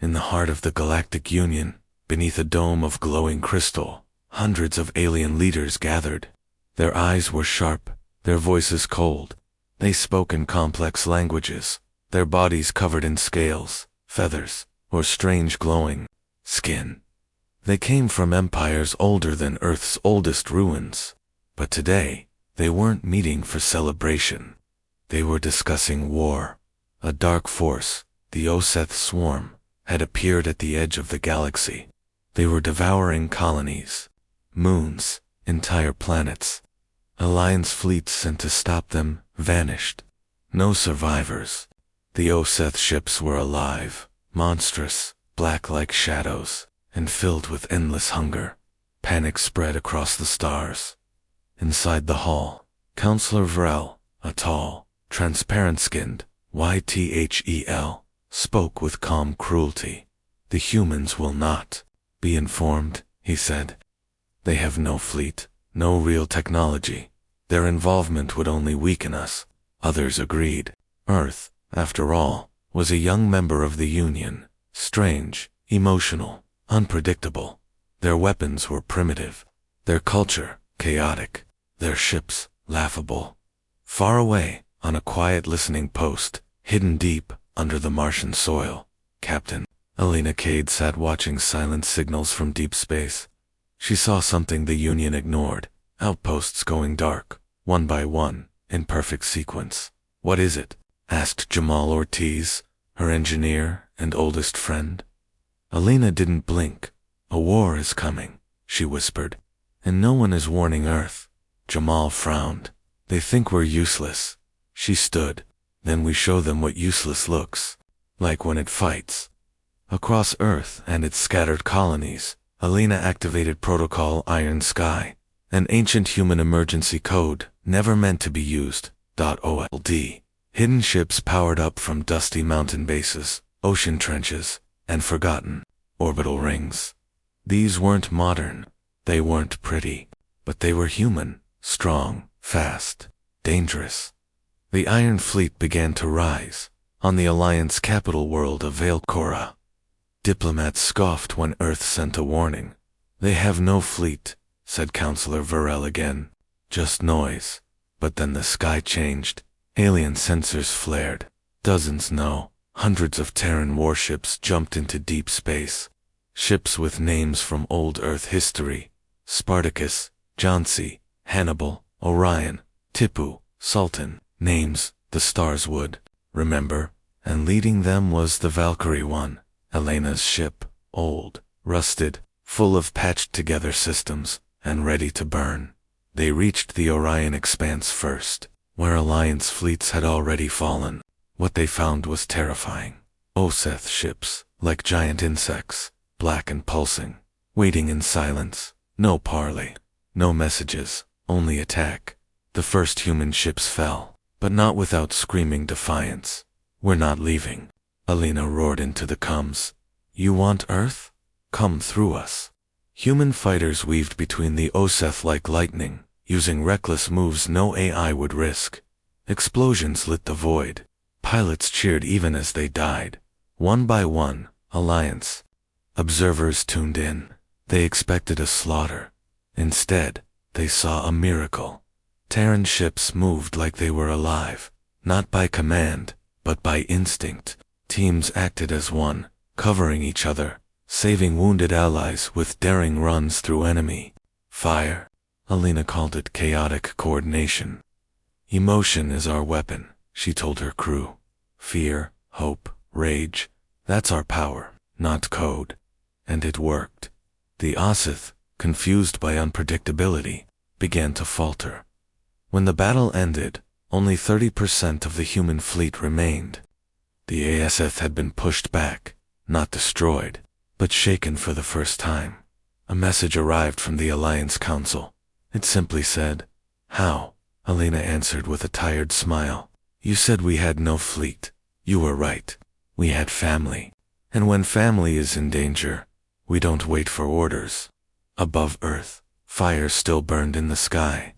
In the heart of the Galactic Union, beneath a dome of glowing crystal, hundreds of alien leaders gathered. Their eyes were sharp, their voices cold. They spoke in complex languages, their bodies covered in scales, feathers, or strange glowing skin. They came from empires older than Earth's oldest ruins. But today, they weren't meeting for celebration. They were discussing war. A dark force, the Oseth Swarm, had appeared at the edge of the galaxy. They were devouring colonies, moons, entire planets. Alliance fleets sent to stop them vanished. No survivors. The Oseth ships were alive, monstrous, black like shadows, and filled with endless hunger. Panic spread across the stars. Inside the hall, Counselor Varel, a tall, transparent-skinned, YTHEL, spoke with calm cruelty. The humans will not be informed, he said. They have no fleet, no real technology. Their involvement would only weaken us. Others agreed. Earth, after all, was a young member of the Union, strange, emotional, unpredictable. Their weapons were primitive, their culture chaotic, their ships laughable. Far away, on a quiet listening post, hidden deep under the Martian soil, Captain Alina Cade sat watching silent signals from deep space. She saw something the Union ignored, outposts going dark, one by one, in perfect sequence. "What is it?" asked Jamal Ortiz, her engineer and oldest friend. Alina didn't blink. "A war is coming," she whispered, "and no one is warning Earth." Jamal frowned. "They think we're useless." She stood. "Then we show them what useless looks like when it fights." Across Earth and its scattered colonies, Alina activated Protocol Iron Sky, an ancient human emergency code never meant to be used. .old. Hidden ships powered up from dusty mountain bases, ocean trenches, and forgotten orbital rings. These weren't modern, they weren't pretty, but they were human, strong, fast, dangerous. The Iron Fleet began to rise on the Alliance capital world of Veilcora. Diplomats scoffed when Earth sent a warning. "They have no fleet," said Counselor Varel again. "Just noise." But then the sky changed. Alien sensors flared. Dozens, no, hundreds of Terran warships jumped into deep space. Ships with names from old Earth history. Spartacus, Jauncey, Hannibal, Orion, Tipu, Sultan. Names the stars would remember. And leading them was the Valkyrie One, Elena's ship, old, rusted, full of patched-together systems, and ready to burn. They reached the Orion Expanse first, where Alliance fleets had already fallen. What they found was terrifying. Oseth ships, like giant insects, black and pulsing, waiting in silence. No parley, no messages, only attack. The first human ships fell, but not without screaming defiance. "We're not leaving," Alina roared into the comms. "You want Earth? Come through us." Human fighters weaved between the Oseth like lightning, using reckless moves no AI would risk. Explosions lit the void. Pilots cheered even as they died. One by one, Alliance observers tuned in. They expected a slaughter. Instead, they saw a miracle. Terran ships moved like they were alive, not by command, but by instinct. Teams acted as one, covering each other, saving wounded allies with daring runs through enemy fire. Alina called it chaotic coordination. "Emotion is our weapon," she told her crew. "Fear, hope, rage, that's our power, not code." And it worked. The Oseth, confused by unpredictability, began to falter. When the battle ended, only 30% of the human fleet remained. The ASF had been pushed back, not destroyed, but shaken for the first time. A message arrived from the Alliance Council. It simply said, "How?" Alina answered with a tired smile. "You said we had no fleet. You were right. We had family. And when family is in danger, we don't wait for orders." Above Earth, fire still burned in the sky.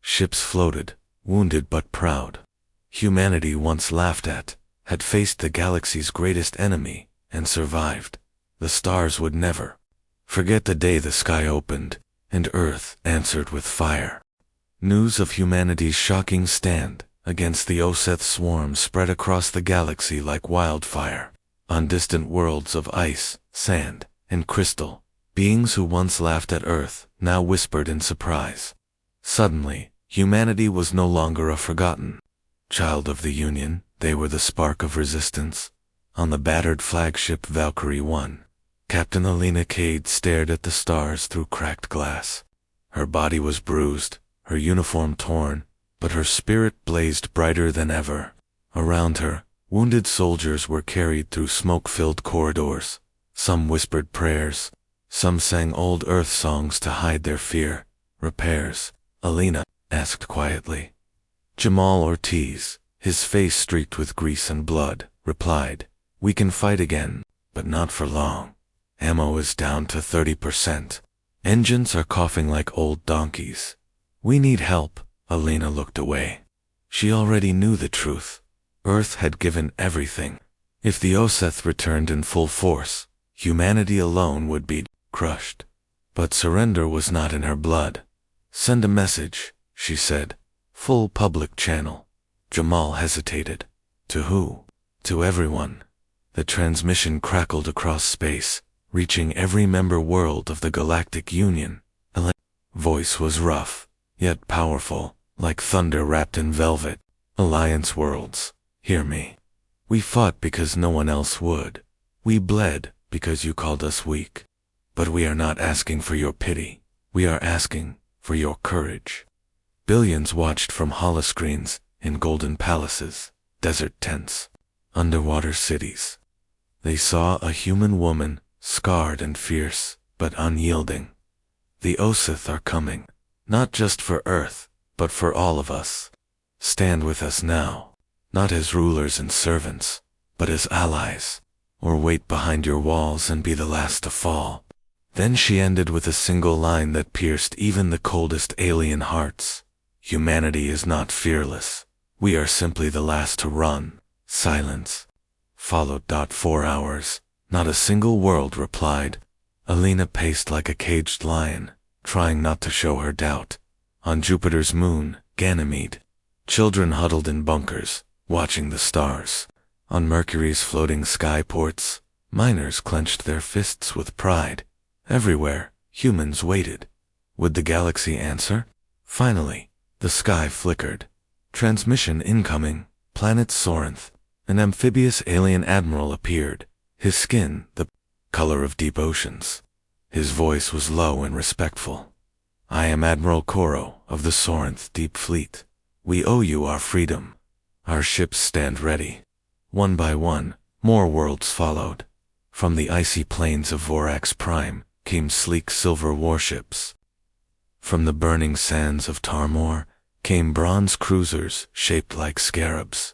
Ships floated, wounded but proud. Humanity once laughed at, had faced the galaxy's greatest enemy, and survived. The stars would never forget the day the sky opened, and Earth answered with fire. News of humanity's shocking stand against the Oseth swarm spread across the galaxy like wildfire. On distant worlds of ice, sand, and crystal, beings who once laughed at Earth now whispered in surprise. Suddenly, humanity was no longer a forgotten child of the Union. They were the spark of resistance. On the battered flagship Valkyrie 1, Captain Alina Cade stared at the stars through cracked glass. Her body was bruised, her uniform torn, but her spirit blazed brighter than ever. Around her, wounded soldiers were carried through smoke-filled corridors. Some whispered prayers, some sang old Earth songs to hide their fear. Repairs? Alina asked quietly. Jamal Ortiz, his face streaked with grease and blood, replied, "We can fight again, but not for long. Ammo is down to 30%. Engines are coughing like old donkeys. We need help." Alina looked away. She already knew the truth. Earth had given everything. If the Oseth returned in full force, humanity alone would be crushed. But surrender was not in her blood. "Send a message," she said. "Full public channel." Jamal hesitated. To who? To everyone. The transmission crackled across space, reaching every member world of the Galactic Union. Voice was rough, yet powerful, like thunder wrapped in velvet. "Alliance worlds, hear me. We fought because no one else would. We bled because you called us weak. But we are not asking for your pity. We are asking for your courage." Billions watched from holoscreens, in golden palaces, desert tents, underwater cities. They saw a human woman, scarred and fierce, but unyielding. The Oseth are coming, not just for Earth, but for all of us. Stand with us now, not as rulers and servants, but as allies, or wait behind your walls and be the last to fall. Then she ended with a single line that pierced even the coldest alien hearts. "Humanity is not fearless. We are simply the last to run." Silence followed. 4 hours. Not a single world replied. Alina paced like a caged lion, trying not to show her doubt. On Jupiter's moon, Ganymede, children huddled in bunkers, watching the stars. On Mercury's floating skyports, miners clenched their fists with pride. Everywhere, humans waited. Would the galaxy answer? Finally, the sky flickered. Transmission incoming. Planet Sorinth. An amphibious alien admiral appeared, his skin the color of deep oceans. His voice was low and respectful. "I am Admiral Koro of the Sorinth Deep Fleet. We owe you our freedom. Our ships stand ready." One by one, more worlds followed. From the icy plains of Vorax Prime came sleek silver warships. From the burning sands of Tarmor came bronze cruisers shaped like scarabs.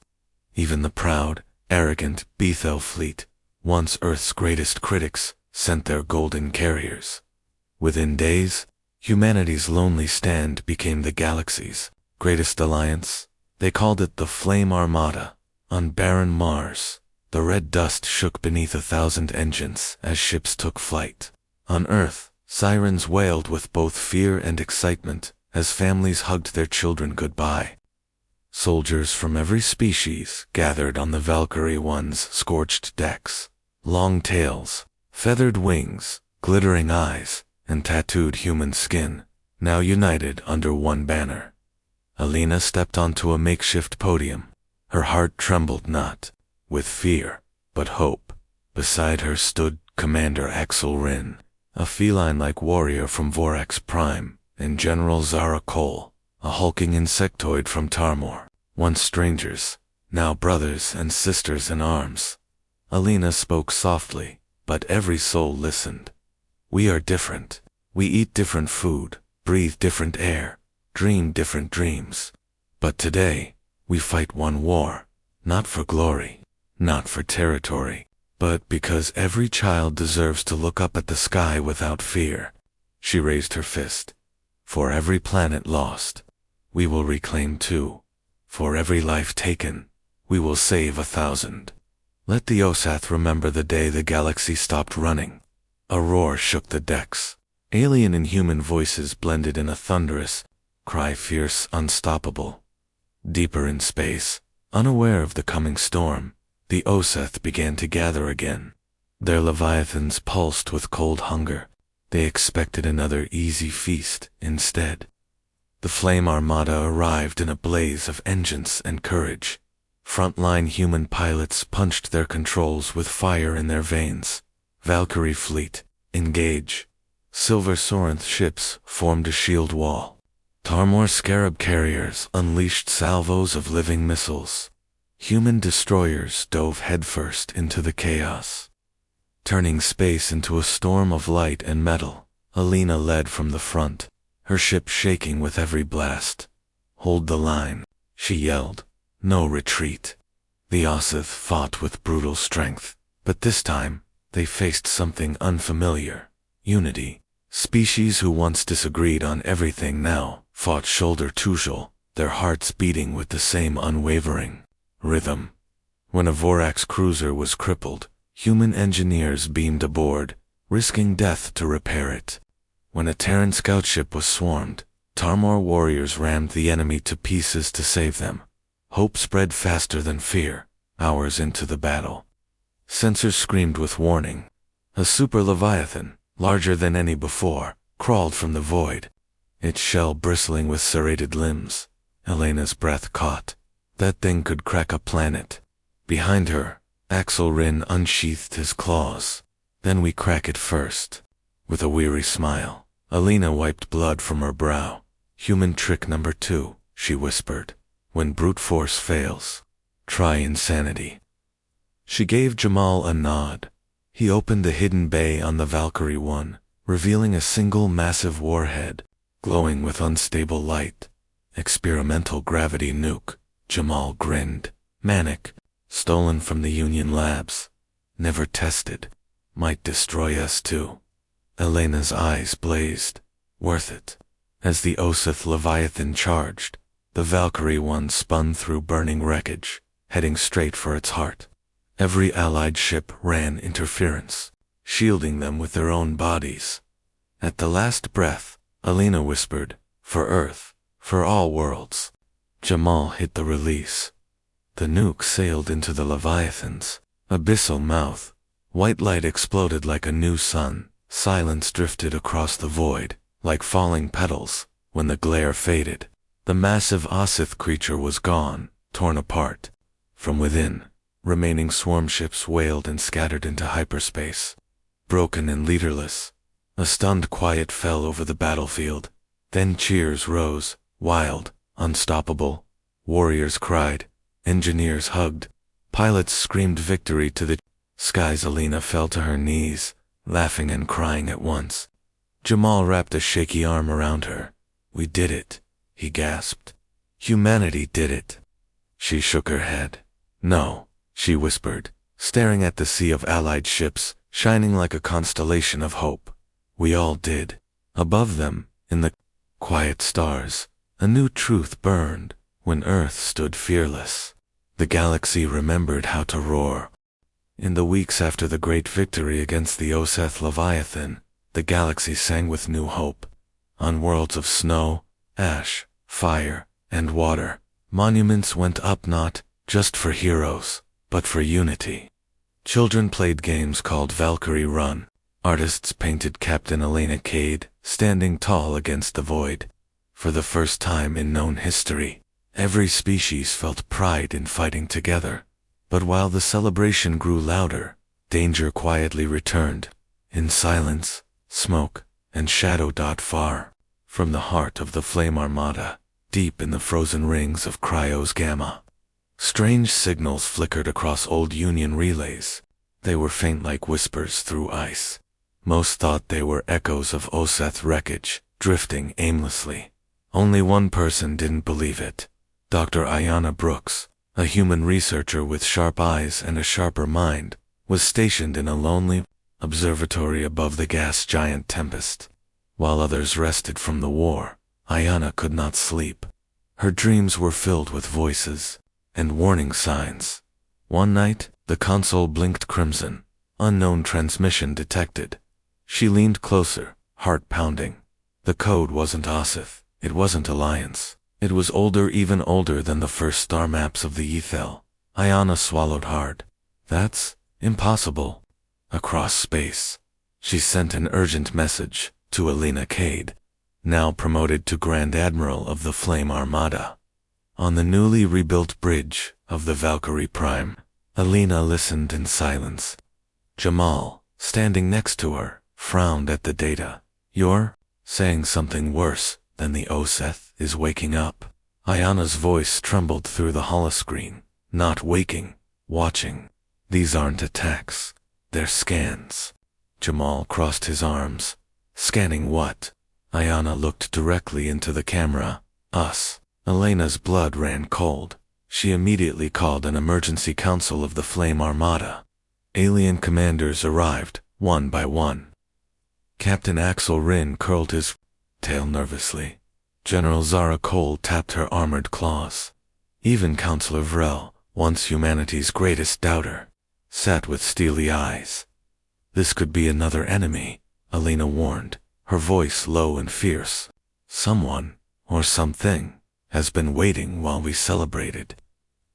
Even the proud, arrogant Bethel fleet, once Earth's greatest critics, sent their golden carriers. Within days, humanity's lonely stand became the galaxy's greatest alliance. They called it the Flame Armada. On barren Mars, the red dust shook beneath 1,000 engines as ships took flight. On Earth, sirens wailed with both fear and excitement as families hugged their children goodbye. Soldiers from every species gathered on the Valkyrie 1's scorched decks. Long tails, feathered wings, glittering eyes, and tattooed human skin, now united under one banner. Alina stepped onto a makeshift podium. Her heart trembled not with fear, but hope. Beside her stood Commander Axel Rin, a feline-like warrior from Vorax Prime, and General Zara Cole, a hulking insectoid from Tarmor. Once strangers, now brothers and sisters in arms. Alina spoke softly, but every soul listened. "We are different. We eat different food, breathe different air, dream different dreams. But today, we fight one war, not for glory, not for territory, but because every child deserves to look up at the sky without fear." She raised her fist. "For every planet lost, we will reclaim 2. For every life taken, we will save 1,000. Let the Osath remember the day the galaxy stopped running. A roar shook the decks. Alien and human voices blended in a thunderous cry, fierce, unstoppable. Deeper in space, unaware of the coming storm, the Osath began to gather again. Their leviathans pulsed with cold hunger. They expected another easy feast instead. The Flame Armada arrived in a blaze of engines and courage. Frontline human pilots punched their controls with fire in their veins. Valkyrie fleet, engage. Silver Sorinth ships formed a shield wall. Tarmor Scarab carriers unleashed salvos of living missiles. Human destroyers dove headfirst into the chaos. Turning space into a storm of light and metal, Alina led from the front, her ship shaking with every blast. "Hold the line," she yelled. "No retreat." The Osath fought with brutal strength, but this time, they faced something unfamiliar. Unity. Species who once disagreed on everything now fought shoulder to shoulder, their hearts beating with the same unwavering rhythm. When a Vorax cruiser was crippled, human engineers beamed aboard, risking death to repair it. When a Terran scoutship was swarmed, Tarmor warriors rammed the enemy to pieces to save them. Hope spread faster than fear, hours into the battle. Sensors screamed with warning. A super leviathan, larger than any before, crawled from the void, its shell bristling with serrated limbs. Elena's breath caught. That thing could crack a planet. Behind her, Axel Rin unsheathed his claws. "Then we crack it first." With a weary smile, Alina wiped blood from her brow. "Human trick number 2, she whispered. "When brute force fails, try insanity." She gave Jamal a nod. He opened the hidden bay on the Valkyrie 1, revealing a single massive warhead, glowing with unstable light. "Experimental gravity nuke," Jamal grinned. "Manic, stolen from the Union labs. Never tested. Might destroy us too." Elena's eyes blazed. "Worth it." As the Osath Leviathan charged, the Valkyrie 1 spun through burning wreckage, heading straight for its heart. Every allied ship ran interference, shielding them with their own bodies. At the last breath, Alina whispered, "For Earth, for all worlds." Jamal hit the release. The nuke sailed into the Leviathan's abyssal mouth. White light exploded like a new sun. Silence drifted across the void, like falling petals. When the glare faded, the massive Osath creature was gone, torn apart. From within, remaining swarm ships wailed and scattered into hyperspace. Broken and leaderless, a stunned quiet fell over the battlefield. Then cheers rose, wild, unstoppable. Warriors cried, engineers hugged, pilots screamed victory to the skies. Alina fell to her knees, laughing and crying at once. Jamal wrapped a shaky arm around her. "We did it," he gasped. "Humanity did it." She shook her head. "No," she whispered, staring at the sea of allied ships, shining like a constellation of hope. "We all did." Above them, in the quiet stars, a new truth burned. When Earth stood fearless, the galaxy remembered how to roar. In the weeks after the great victory against the Osath Leviathan, the galaxy sang with new hope. On worlds of snow, ash, fire, and water, monuments went up not just for heroes, but for unity. Children played games called Valkyrie Run. Artists painted Captain Elena Cade, standing tall against the void. For the first time in known history, every species felt pride in fighting together. But while the celebration grew louder, danger quietly returned. In silence, smoke, and shadow. Far from the heart of the Flame Armada, deep in the frozen rings of Cryos Gamma, strange signals flickered across old Union relays. They were faint like whispers through ice. Most thought they were echoes of Osath wreckage, drifting aimlessly. Only one person didn't believe it. Dr. Ayanna Brooks, a human researcher with sharp eyes and a sharper mind, was stationed in a lonely observatory above the gas giant Tempest. While others rested from the war, Ayanna could not sleep. Her dreams were filled with voices and warning signs. One night, the console blinked crimson. Unknown transmission detected. She leaned closer, heart pounding. The code wasn't Osith. It wasn't Alliance. It was older, even older than the first star maps of the Ethel. Ayana swallowed hard. That's impossible. Across space. She sent an urgent message to Alina Cade, now promoted to Grand Admiral of the Flame Armada. On the newly rebuilt bridge of the Valkyrie Prime, Alina listened in silence. Jamal, standing next to her, frowned at the data. You're saying something worse than the Oseth is waking up. Ayana's voice trembled through the holoscreen. Not waking, watching. These aren't attacks. They're scans. Jamal crossed his arms. Scanning what? Ayana looked directly into the camera. Us. Elena's blood ran cold. She immediately called an emergency council of the Flame Armada. Alien commanders arrived, one by one. Captain Axel Rin curled his tail nervously. General Zara Cole tapped her armored claws. Even Counselor Vrel, once humanity's greatest doubter, sat with steely eyes. This could be another enemy, Alina warned, her voice low and fierce. Someone, or something, has been waiting while we celebrated.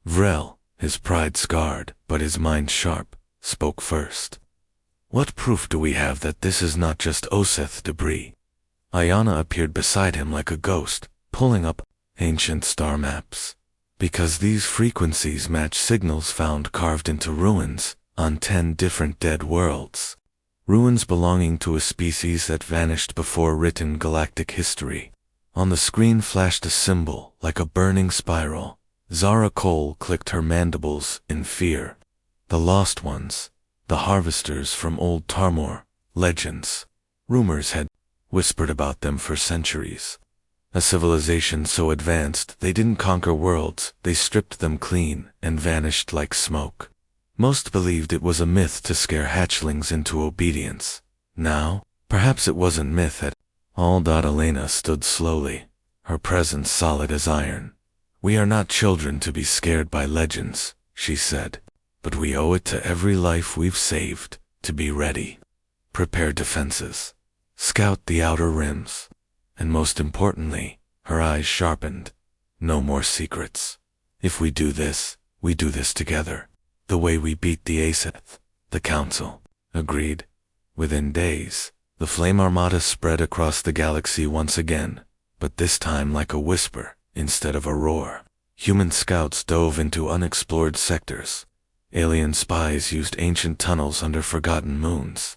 Vrel, his pride scarred, but his mind sharp, spoke first. What proof do we have that this is not just Oseth debris? Ayana appeared beside him like a ghost, pulling up ancient star maps. Because these frequencies match signals found carved into ruins on 10 different dead worlds. Ruins belonging to a species that vanished before written galactic history. On the screen flashed a symbol like a burning spiral. Zara Cole clicked her mandibles in fear. The lost ones, the harvesters from old Tarmor, legends. Rumors had whispered about them for centuries. A civilization so advanced they didn't conquer worlds, they stripped them clean and vanished like smoke. Most believed it was a myth to scare hatchlings into obedience. Now, perhaps it wasn't myth at all. Elena stood slowly, her presence solid as iron. We are not children to be scared by legends, she said, but we owe it to every life we've saved to be ready. Prepare defenses. Scout the outer rims. And most importantly, her eyes sharpened. No more secrets. If we do this together. The way we beat the Aseth, the Council, agreed. Within days, the Flame Armada spread across the galaxy once again, but this time like a whisper instead of a roar. Human scouts dove into unexplored sectors. Alien spies used ancient tunnels under forgotten moons.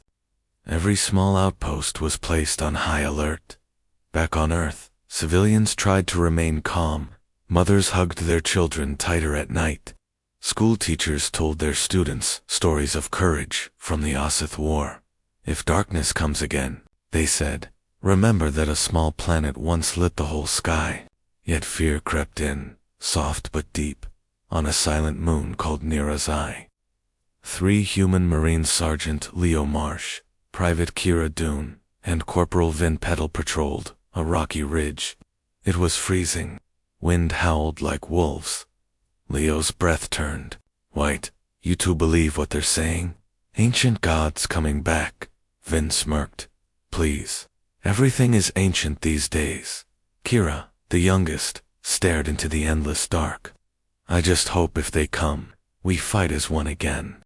Every small outpost was placed on high alert. Back on Earth, civilians tried to remain calm. Mothers hugged their children tighter at night. School teachers told their students stories of courage from the Osith War. If darkness comes again, they said, remember that a small planet once lit the whole sky. Yet fear crept in, soft but deep, on a silent moon called Nira's Eye. 3 human Marine Sergeant Leo Marsh, Private Kira Dune, and Corporal Vin Petal patrolled a rocky ridge. It was freezing. Wind howled like wolves. Leo's breath turned white. You two believe what they're saying? Ancient gods coming back. Vin smirked. Please. Everything is ancient these days. Kira, the youngest, stared into the endless dark. I just hope if they come, we fight as one again.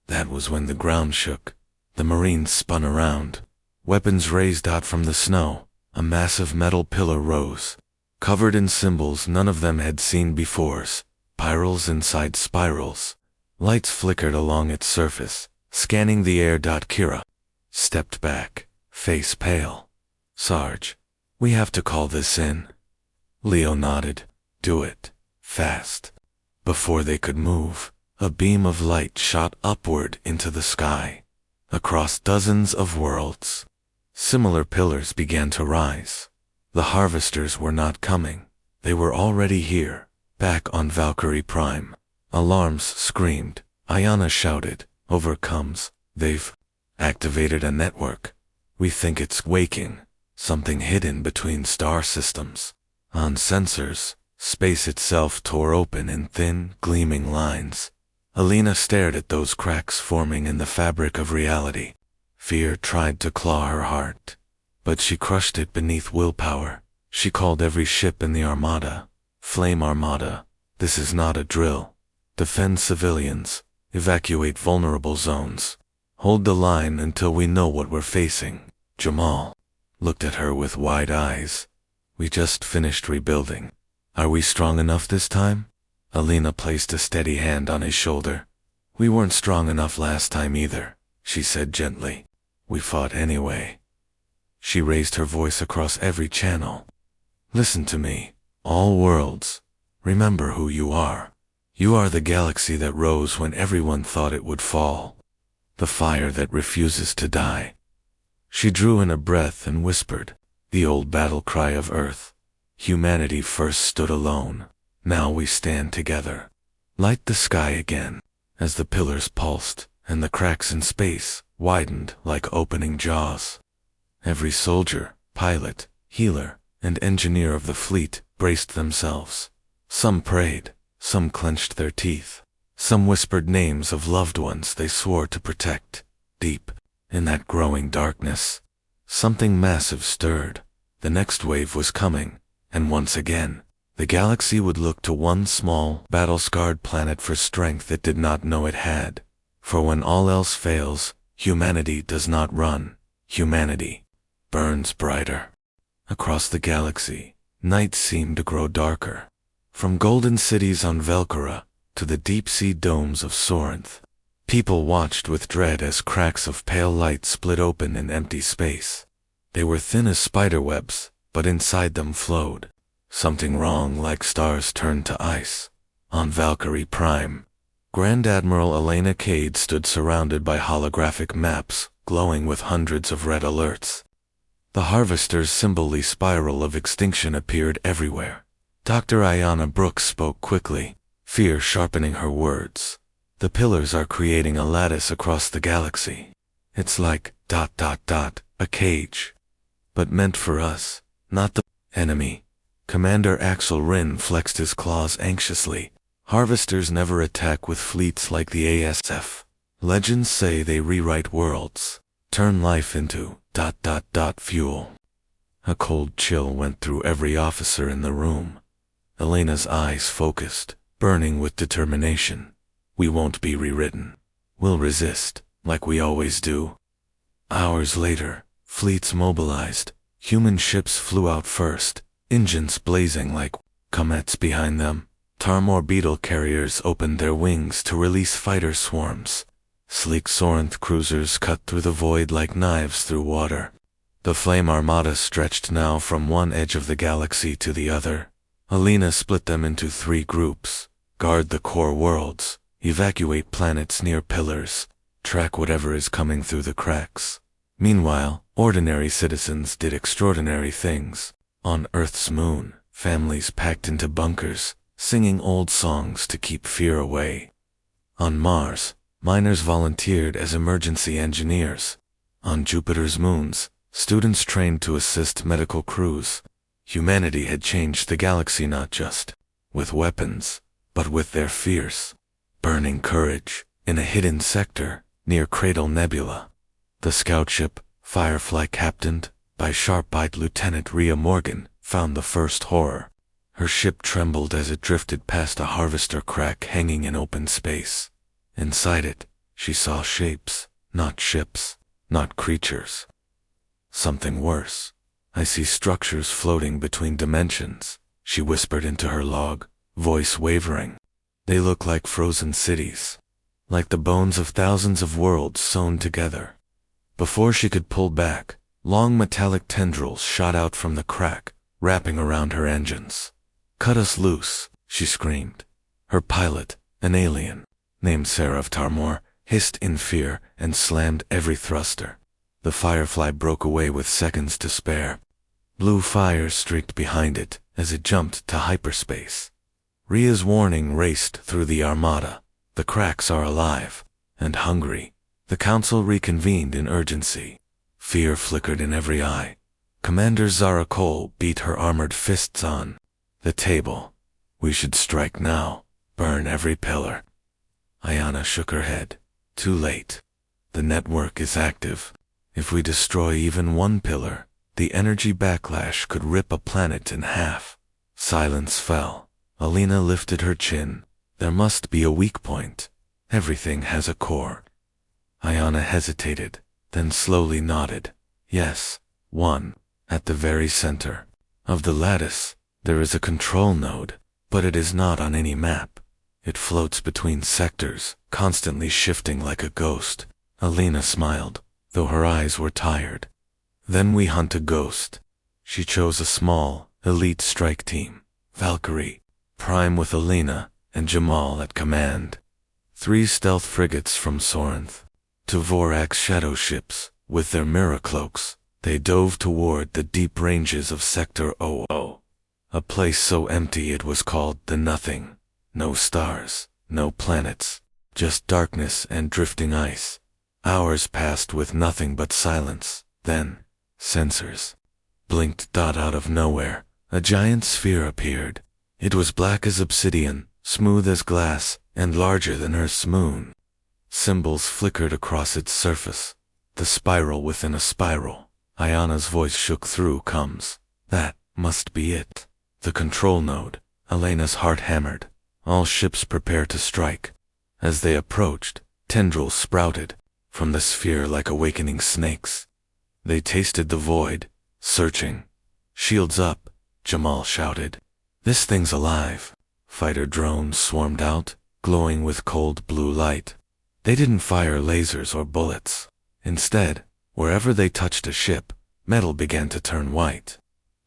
That was when the ground shook. The Marines spun around. Weapons raised out from the snow. A massive metal pillar rose. Covered in symbols none of them had seen before. Spirals inside spirals. Lights flickered along its surface, scanning the air. Kira stepped back, face pale. Sarge, we have to call this in. Leo nodded. Do it. Fast. Before they could move, a beam of light shot upward into the sky. Across dozens of worlds, similar pillars began to rise. The harvesters were not coming. They were already here. Back on Valkyrie Prime. Alarms screamed. Ayana shouted. Overcomes. They've activated a network. We think it's waking. Something hidden between star systems. On sensors, space itself tore open in thin, gleaming lines. Alina stared at those cracks forming in the fabric of reality. Fear tried to claw her heart, but she crushed it beneath willpower. She called every ship in the Armada. Flame Armada, this is not a drill. Defend civilians. Evacuate vulnerable zones. Hold the line until we know what we're facing. Jamal looked at her with wide eyes. We just finished rebuilding. Are we strong enough this time? Alina placed a steady hand on his shoulder. We weren't strong enough last time either, she said gently. We fought anyway. She raised her voice across every channel. Listen to me, all worlds. Remember who you are. You are the galaxy that rose when everyone thought it would fall. The fire that refuses to die. She drew in a breath and whispered, the old battle cry of Earth. Humanity first stood alone. Now we stand together. Light the sky again. As the pillars pulsed, and the cracks in space widened like opening jaws. Every soldier, pilot, healer, and engineer of the fleet braced themselves. Some prayed, some clenched their teeth. Some whispered names of loved ones they swore to protect. Deep, in that growing darkness, something massive stirred. The next wave was coming, and once again, the galaxy would look to one small, battle-scarred planet for strength it did not know it had. For when all else fails, humanity does not run. Humanity burns brighter. Across the galaxy, night seemed to grow darker. From golden cities on Velcora to the deep-sea domes of Sorinth, people watched with dread as cracks of pale light split open in empty space. They were thin as spiderwebs, but inside them flowed something wrong, like stars turned to ice. On Valkyrie Prime, Grand Admiral Elena Cade stood surrounded by holographic maps, glowing with hundreds of red alerts. The Harvester's symbol spiral of extinction appeared everywhere. Dr. Ayanna Brooks spoke quickly, fear sharpening her words. The pillars are creating a lattice across the galaxy. It's like ... a cage. But meant for us, not the enemy. Commander Axel Rin flexed his claws anxiously. Harvesters never attack with fleets like the ASF. Legends say they rewrite worlds, turn life into ... fuel. A cold chill went through every officer in the room. Elena's eyes focused, burning with determination. We won't be rewritten. We'll resist, like we always do. Hours later, fleets mobilized. Human ships flew out first, engines blazing like comets behind them. Tarmor beetle carriers opened their wings to release fighter swarms. Sleek Sorinth cruisers cut through the void like knives through water. The Flame Armada stretched now from one edge of the galaxy to the other. Alina split them into 3 groups. Guard the core worlds. Evacuate planets near pillars. Track whatever is coming through the cracks. Meanwhile, ordinary citizens did extraordinary things. On Earth's moon, families packed into bunkers, singing old songs to keep fear away. On Mars, miners volunteered as emergency engineers. On Jupiter's moons, students trained to assist medical crews. Humanity had changed the galaxy not just with weapons, but with their fierce, burning courage. In a hidden sector near Cradle Nebula, the scout ship, Firefly, captained by sharp-eyed Lieutenant Rhea Morgan, found the first horror. Her ship trembled as it drifted past a harvester crack hanging in open space. Inside it, she saw shapes, not ships, not creatures. Something worse. I see structures floating between dimensions, she whispered into her log, voice wavering. They look like frozen cities, like the bones of thousands of worlds sewn together. Before she could pull back, long metallic tendrils shot out from the crack, wrapping around her engines. Cut us loose, she screamed. Her pilot, an alien, named Sarah of Tarmor, hissed in fear and slammed every thruster. The Firefly broke away with seconds to spare. Blue fire streaked behind it as it jumped to hyperspace. Rhea's warning raced through the Armada. The cracks are alive and hungry. The council reconvened in urgency. Fear flickered in every eye. Commander Zara Cole beat her armored fists on the table. We should strike now, burn every pillar. Ayana shook her head. Too late. The network is active. If we destroy even one pillar, the energy backlash could rip a planet in half. Silence fell. Alina lifted her chin. There must be a weak point. Everything has a core. Ayana hesitated, then slowly nodded. Yes, one. At the very center of the lattice, there is a control node, but it is not on any map. It floats between sectors, constantly shifting like a ghost. Alina smiled, though her eyes were tired. Then we hunt a ghost. She chose a small, elite strike team. Valkyrie, Prime with Alina, and Jamal at command. 3 stealth frigates from Sorinth. 2 Vorax shadow ships, with their mirror cloaks. They dove toward the deep ranges of Sector 00. A place so empty it was called the Nothing. No stars, no planets, just darkness and drifting ice. Hours passed with nothing but silence. Then, sensors blinked. Out of nowhere, a giant sphere appeared. It was black as obsidian, smooth as glass, and larger than Earth's moon. Symbols flickered across its surface. The spiral within a spiral. Ayana's voice shook through Comes. That must be it. The control node. Elena's heart hammered. All ships prepare to strike. As they approached, tendrils sprouted from the sphere like awakening snakes. They tasted the void, searching. Shields up, Jamal shouted. This thing's alive. Fighter drones swarmed out, glowing with cold blue light. They didn't fire lasers or bullets. Instead, wherever they touched a ship, metal began to turn white,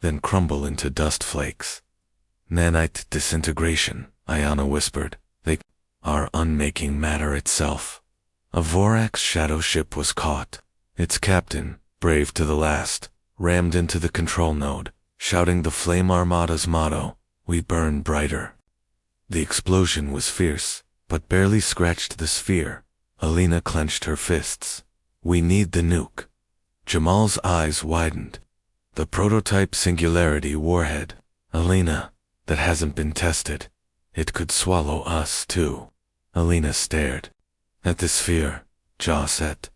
then crumble into dust flakes. Nanite disintegration, Ayana whispered. They are unmaking matter itself. A Vorax shadow ship was caught. Its captain, brave to the last, rammed into the control node, shouting the Flame Armada's motto, "We burn brighter." The explosion was fierce, but barely scratched the sphere. Alina clenched her fists. We need the nuke. Jamal's eyes widened. The prototype Singularity warhead. Alina, that hasn't been tested. It could swallow us too. Alina stared at the sphere, jaw set.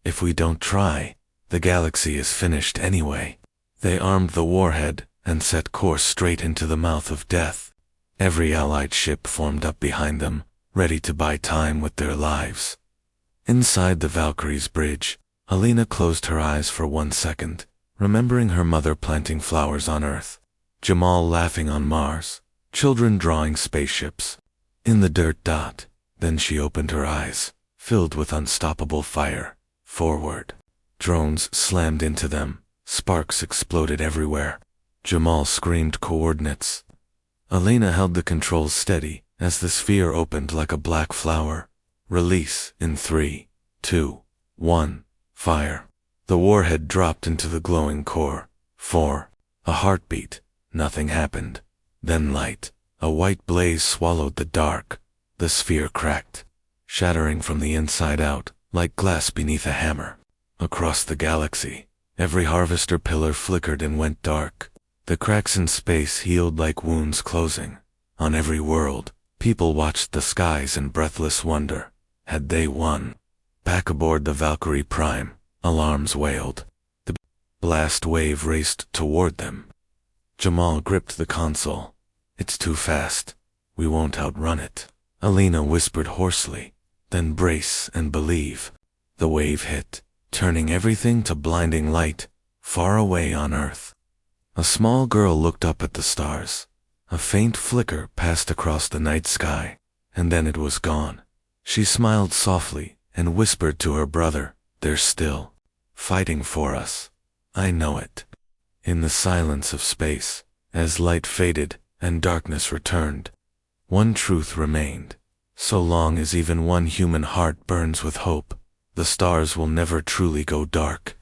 If we don't try, the galaxy is finished anyway. They armed the warhead and set course straight into the mouth of death. Every allied ship formed up behind them, ready to buy time with their lives. Inside the Valkyrie's bridge, Alina closed her eyes for 1 second, remembering her mother planting flowers on Earth, Jamal laughing on Mars, children drawing spaceships. In the dirt. Then she opened her eyes, filled with unstoppable fire. Forward. Drones slammed into them. Sparks exploded everywhere. Jamal screamed coordinates. Alina held the controls steady as the sphere opened like a black flower. Release in 3, 2, 1, fire. The warhead dropped into the glowing core. 4. A heartbeat. Nothing happened. Then light. A white blaze swallowed the dark. The sphere cracked, shattering from the inside out, like glass beneath a hammer. Across the galaxy, every harvester pillar flickered and went dark. The cracks in space healed like wounds closing. On every world, people watched the skies in breathless wonder. Had they won? Back aboard the Valkyrie Prime, alarms wailed. The blast wave raced toward them. Jamal gripped the console. It's too fast. We won't outrun it. Alina whispered hoarsely. Then brace and believe. The wave hit, turning everything to blinding light, far away on Earth. A small girl looked up at the stars. A faint flicker passed across the night sky, and then it was gone. She smiled softly and whispered to her brother, "They're still fighting for us. I know it." In the silence of space, as light faded and darkness returned, one truth remained. So long as even one human heart burns with hope, the stars will never truly go dark.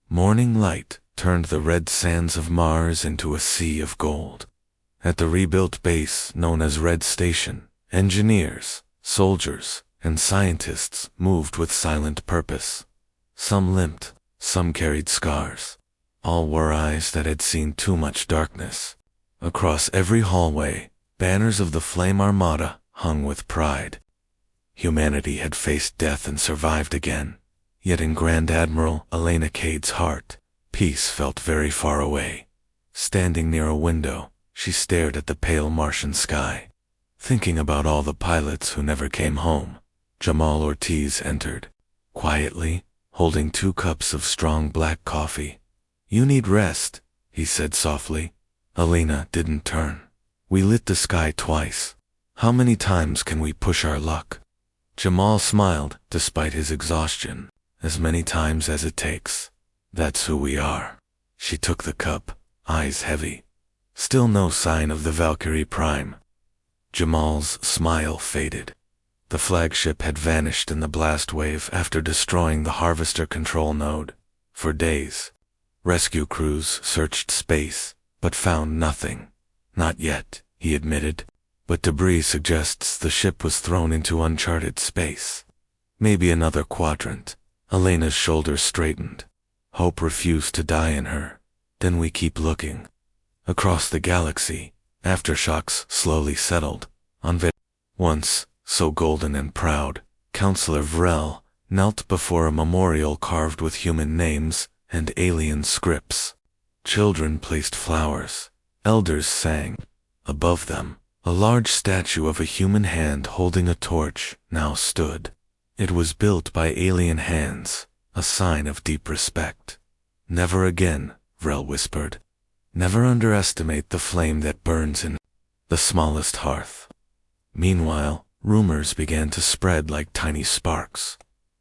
Morning light turned the red sands of Mars into a sea of gold. At the rebuilt base known as Red Station, engineers, soldiers, and scientists moved with silent purpose. Some limped, some carried scars. All wore eyes that had seen too much darkness. Across every hallway, banners of the Flame Armada hung with pride. Humanity had faced death and survived again. Yet in Grand Admiral Elena Cade's heart, peace felt very far away. Standing near a window, she stared at the pale Martian sky, thinking about all the pilots who never came home. Jamal Ortiz entered, quietly, holding 2 cups of strong black coffee. "You need rest," he said softly. Elena didn't turn. "We lit the sky twice. How many times can we push our luck?" Jamal smiled, despite his exhaustion. "As many times as it takes. That's who we are." She took the cup, eyes heavy. Still no sign of the Valkyrie Prime. Jamal's smile faded. The flagship had vanished in the blast wave after destroying the harvester control node. For days, rescue crews searched space, but found nothing. "Not yet," he admitted. "But debris suggests the ship was thrown into uncharted space. Maybe another quadrant." Elena's shoulders straightened. Hope refused to die in her. "Then we keep looking." Across the galaxy, aftershocks slowly settled. Once, so golden and proud, Counselor Vrel knelt before a memorial carved with human names and alien scripts. Children placed flowers. Elders sang. Above them, a large statue of a human hand holding a torch now stood. It was built by alien hands, a sign of deep respect. "Never again," Vrel whispered. "Never underestimate the flame that burns in the smallest hearth." Meanwhile, rumors began to spread like tiny sparks.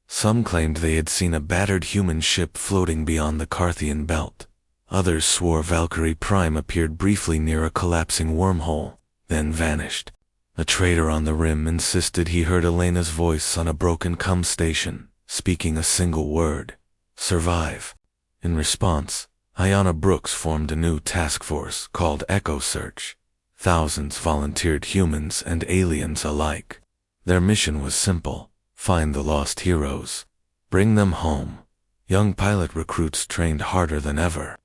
Some claimed they had seen a battered human ship floating beyond the Carthian belt. Others swore Valkyrie Prime appeared briefly near a collapsing wormhole, then vanished. A trader on the rim insisted he heard Elena's voice on a broken comm station, speaking a single word: "Survive." In response, Ayanna Brooks formed a new task force called Echo Search. Thousands volunteered, humans and aliens alike. Their mission was simple: find the lost heroes, bring them home. Young pilot recruits trained harder than ever.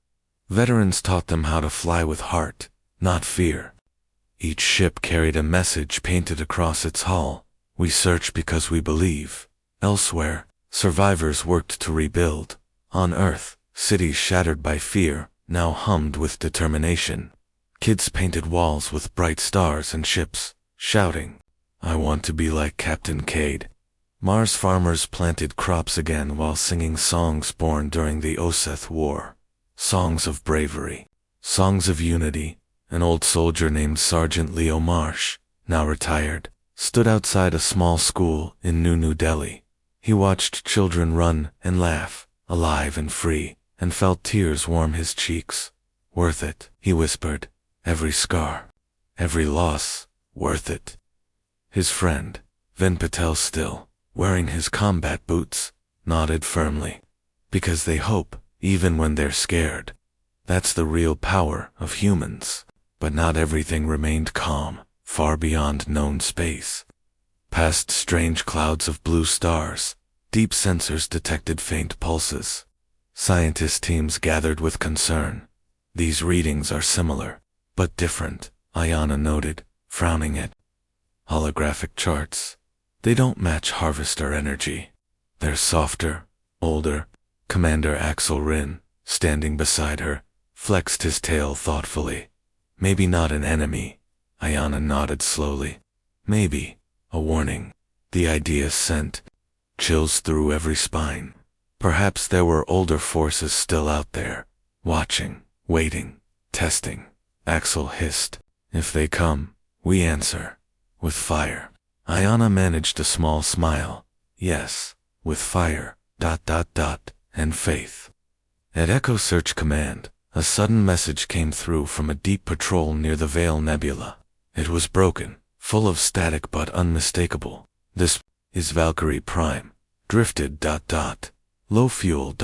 Veterans taught them how to fly with heart, not fear. Each ship carried a message painted across its hull: "We search because we believe." Elsewhere, survivors worked to rebuild. On Earth, cities shattered by fear now hummed with determination. Kids painted walls with bright stars and ships, shouting, "I want to be like Captain Cade." Mars farmers planted crops again while singing songs born during the Oseth War. Songs of bravery, songs of unity. An old soldier named Sergeant Leo Marsh, now retired, stood outside a small school in New Delhi. He watched children run and laugh, alive and free, and felt tears warm his cheeks. "Worth it," he whispered. "Every scar, every loss, worth it." His friend, Vin Patel, still wearing his combat boots, nodded firmly. Because they hope, even when they're scared. That's the real power of humans. But not everything remained calm, far beyond known space. Past strange clouds of blue stars, deep sensors detected faint pulses. Scientist teams gathered with concern. "These readings are similar, but different," Ayanna noted, frowning at holographic charts. "They don't match harvester energy. They're softer, older." Commander Axel Rin, standing beside her, flexed his tail thoughtfully. "Maybe not an enemy," Ayanna nodded slowly. "Maybe a warning." The idea sent chills through every spine. Perhaps there were older forces still out there, watching, waiting, testing. Axel hissed, "If they come, we answer. With fire." Ayanna managed a small smile. "Yes, with fire, ... and faith." At Echo Search Command, a sudden message came through from a deep patrol near the Veil Nebula. It was broken, full of static but unmistakable. "This is Valkyrie Prime. Drifted ... Low fuel ...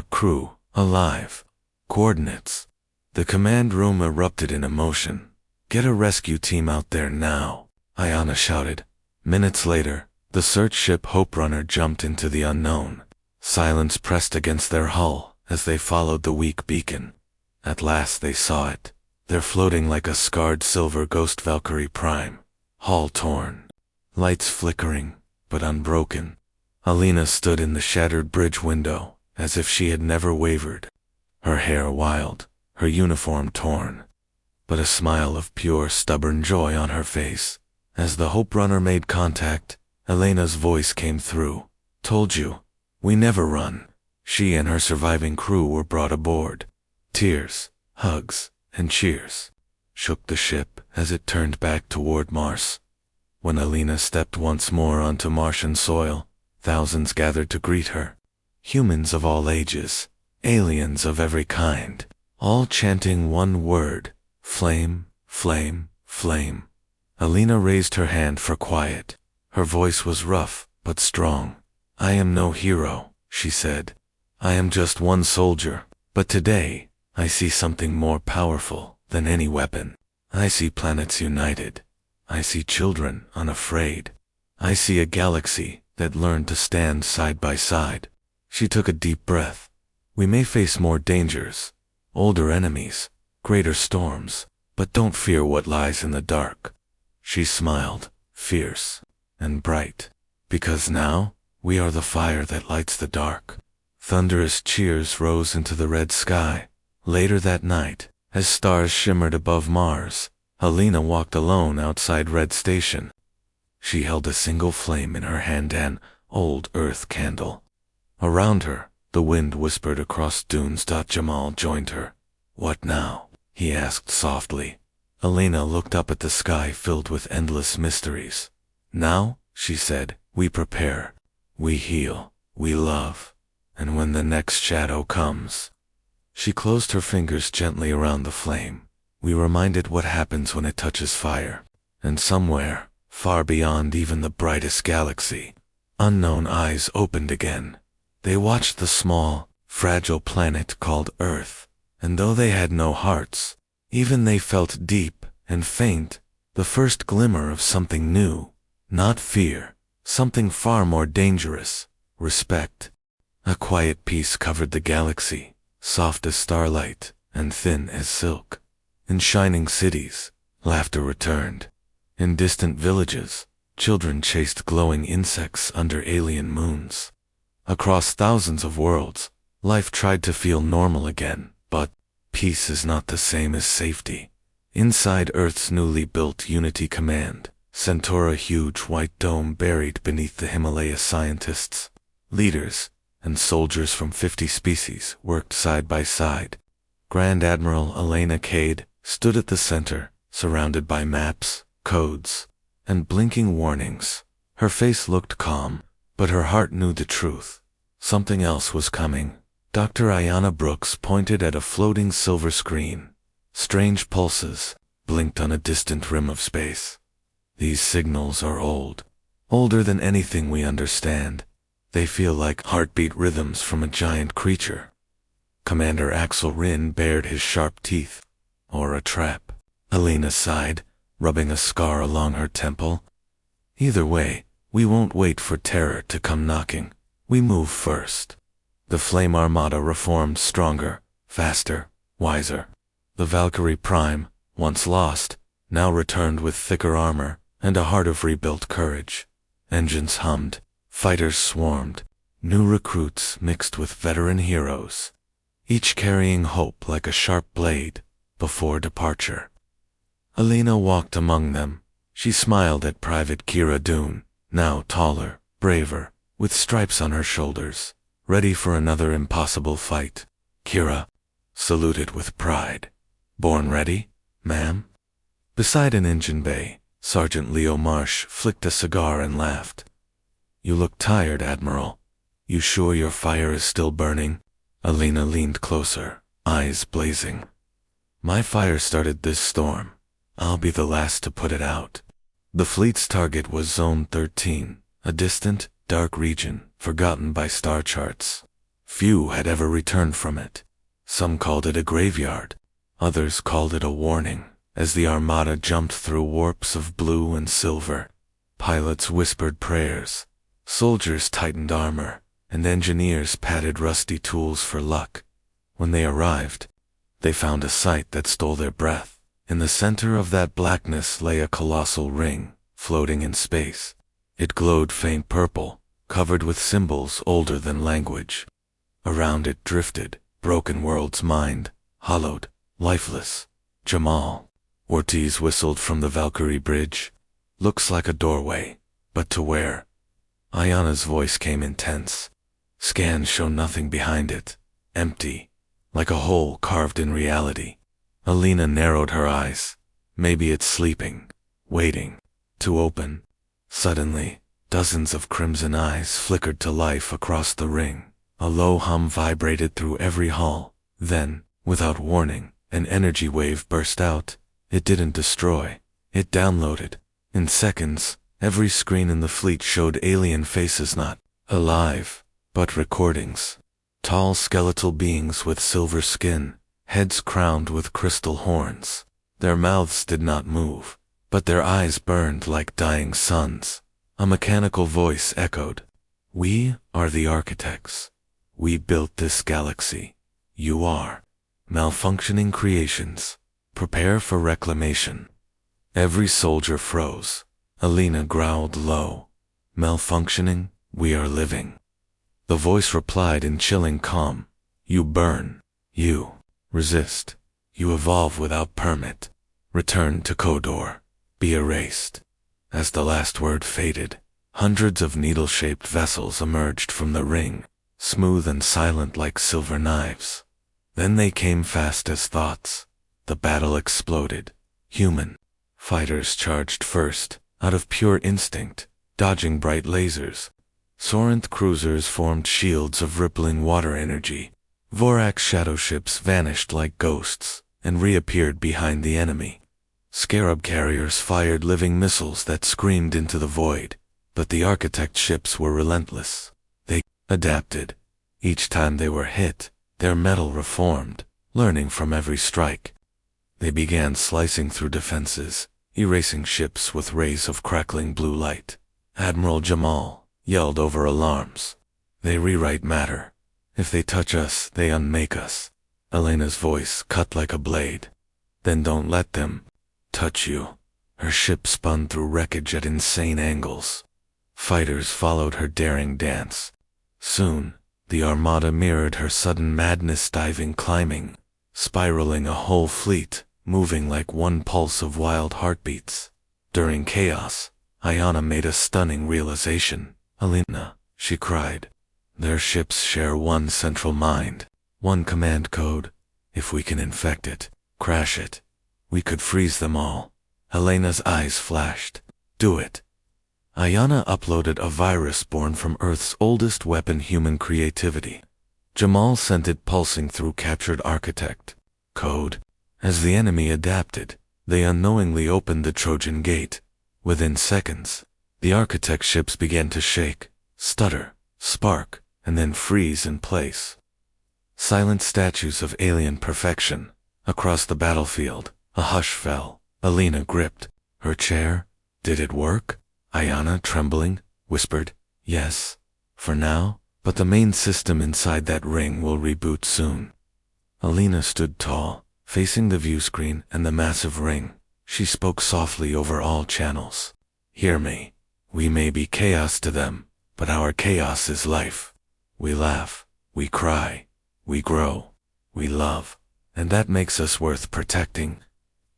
crew, alive. Coordinates." The command room erupted in emotion. "Get a rescue team out there now," Ayanna shouted. Minutes later, the search ship Hope Runner jumped into the unknown. Silence pressed against their hull as they followed the weak beacon. At last they saw it. They're floating like a scarred silver ghost, Valkyrie Prime. Hull torn, lights flickering, but unbroken. Alina stood in the shattered bridge window, as if she had never wavered. Her hair wild, her uniform torn, but a smile of pure, stubborn joy on her face. As the Hope Runner made contact, Elena's voice came through. "Told you, we never run." She and her surviving crew were brought aboard. Tears, hugs, and cheers shook the ship as it turned back toward Mars. When Alina stepped once more onto Martian soil, thousands gathered to greet her. Humans of all ages, aliens of every kind, all chanting one word: flame, flame, flame. Alina raised her hand for quiet. Her voice was rough, but strong. "I am no hero," she said. "I am just one soldier, but today, I see something more powerful than any weapon. I see planets united. I see children unafraid. I see a galaxy that learned to stand side by side." She took a deep breath. "We may face more dangers, older enemies, greater storms, but don't fear what lies in the dark." She smiled, fierce and bright, "because now we are the fire that lights the dark." Thunderous cheers rose into the red sky. Later that night, as stars shimmered above Mars, Alina walked alone outside Red Station. She held a single flame in her hand, an old earth candle. Around her, the wind whispered across dunes. Jamal joined her. "What now?" he asked softly. Alina looked up at the sky filled with endless mysteries. "Now," she said, "we prepare, we heal, we love, and when the next shadow comes..." She closed her fingers gently around the flame. "We reminded what happens when it touches fire. And somewhere, far beyond even the brightest galaxy, unknown eyes opened again. They watched the small, fragile planet called Earth, and though they had no hearts, even they felt deep and faint, the first glimmer of something new. Not fear, something far more dangerous, respect." A quiet peace covered the galaxy, soft as starlight and thin as silk. In shining cities, laughter returned. In distant villages, children chased glowing insects under alien moons. Across thousands of worlds, life tried to feel normal again, but peace is not the same as safety. Inside Earth's newly built Unity Command, Centaur, a huge white dome buried beneath the Himalaya, scientists, leaders, and soldiers from 50 species worked side by side. Grand Admiral Elena Cade stood at the center, surrounded by maps, codes, and blinking warnings. Her face looked calm, but her heart knew the truth. Something else was coming. Dr. Ayanna Brooks pointed at a floating silver screen. Strange pulses blinked on a distant rim of space. "These signals are old, older than anything we understand. They feel like heartbeat rhythms from a giant creature." Commander Axel Rin bared his sharp teeth. "Or a trap." Alina sighed, rubbing a scar along her temple. "Either way, we won't wait for terror to come knocking. We move first." The Flame Armada reformed, stronger, faster, wiser. The Valkyrie Prime, once lost, now returned with thicker armor and a heart of rebuilt courage. Engines hummed, fighters swarmed, new recruits mixed with veteran heroes, each carrying hope like a sharp blade before departure. Alina walked among them. She smiled at Private Kira Dune, now taller, braver, with stripes on her shoulders, ready for another impossible fight. Kira saluted with pride. "Born ready, ma'am?" Beside an engine bay, Sergeant Leo Marsh flicked a cigar and laughed. "You look tired, Admiral. You sure your fire is still burning?" Alina leaned closer, eyes blazing. "My fire started this storm. I'll be the last to put it out." The fleet's target was Zone 13, a distant, dark region forgotten by star charts. Few had ever returned from it. Some called it a graveyard. Others called it a warning. As the Armada jumped through warps of blue and silver, pilots whispered prayers, soldiers tightened armor, and engineers patted rusty tools for luck. When they arrived, they found a sight that stole their breath. In the center of that blackness lay a colossal ring, floating in space. It glowed faint purple, covered with symbols older than language. Around it drifted, broken world's mind, hollowed, lifeless. Jamal. Ortiz whistled from the Valkyrie bridge. Looks like a doorway, but to where? Ayana's voice came intense. Scans show nothing behind it. Empty. Like a hole carved in reality. Alina narrowed her eyes. Maybe it's sleeping. Waiting. To open. Suddenly, dozens of crimson eyes flickered to life across the ring. A low hum vibrated through every hall. Then, without warning, an energy wave burst out. It didn't destroy. It downloaded. In seconds, every screen in the fleet showed alien faces, not alive, but recordings. Tall skeletal beings with silver skin, heads crowned with crystal horns. Their mouths did not move, but their eyes burned like dying suns. A mechanical voice echoed. We are the architects. We built this galaxy. You are malfunctioning creations. Prepare for reclamation. Every soldier froze. Alina growled low. Malfunctioning, we are living. The voice replied in chilling calm. You burn. You resist. You evolve without permit. Return to Kodor. Be erased. As the last word faded, hundreds of needle-shaped vessels emerged from the ring, smooth and silent like silver knives. Then they came fast as thoughts. The battle exploded. Human fighters charged first, out of pure instinct, dodging bright lasers. Sorinth cruisers formed shields of rippling water energy. Vorax shadow ships vanished like ghosts and reappeared behind the enemy. Scarab carriers fired living missiles that screamed into the void, but the architect ships were relentless. They adapted. Each time they were hit, their metal reformed, learning from every strike. They began slicing through defenses, erasing ships with rays of crackling blue light. Admiral Jamal yelled over alarms. They rewrite matter. If they touch us, they unmake us. Elena's voice cut like a blade. Then don't let them touch you. Her ship spun through wreckage at insane angles. Fighters followed her daring dance. Soon, the armada mirrored her sudden madness, diving, climbing, spiraling, a whole fleet, moving like one pulse of wild heartbeats. During chaos, Ayana made a stunning realization. Alina, she cried. Their ships share one central mind, one command code. If we can infect it, crash it, we could freeze them all. Elena's eyes flashed. Do it. Ayana uploaded a virus born from Earth's oldest weapon, human creativity. Jamal sent it pulsing through captured architect code. As the enemy adapted, they unknowingly opened the Trojan gate. Within seconds, the architect ships began to shake, stutter, spark, and then freeze in place. Silent statues of alien perfection. Across the battlefield, a hush fell. Alina gripped her chair. Did it work? Ayana, trembling, whispered, yes, for now, but the main system inside that ring will reboot soon. Alina stood tall, facing the view screen and the massive ring. She spoke softly over all channels. Hear me. We may be chaos to them, but our chaos is life. We laugh, we cry, we grow, we love, and that makes us worth protecting.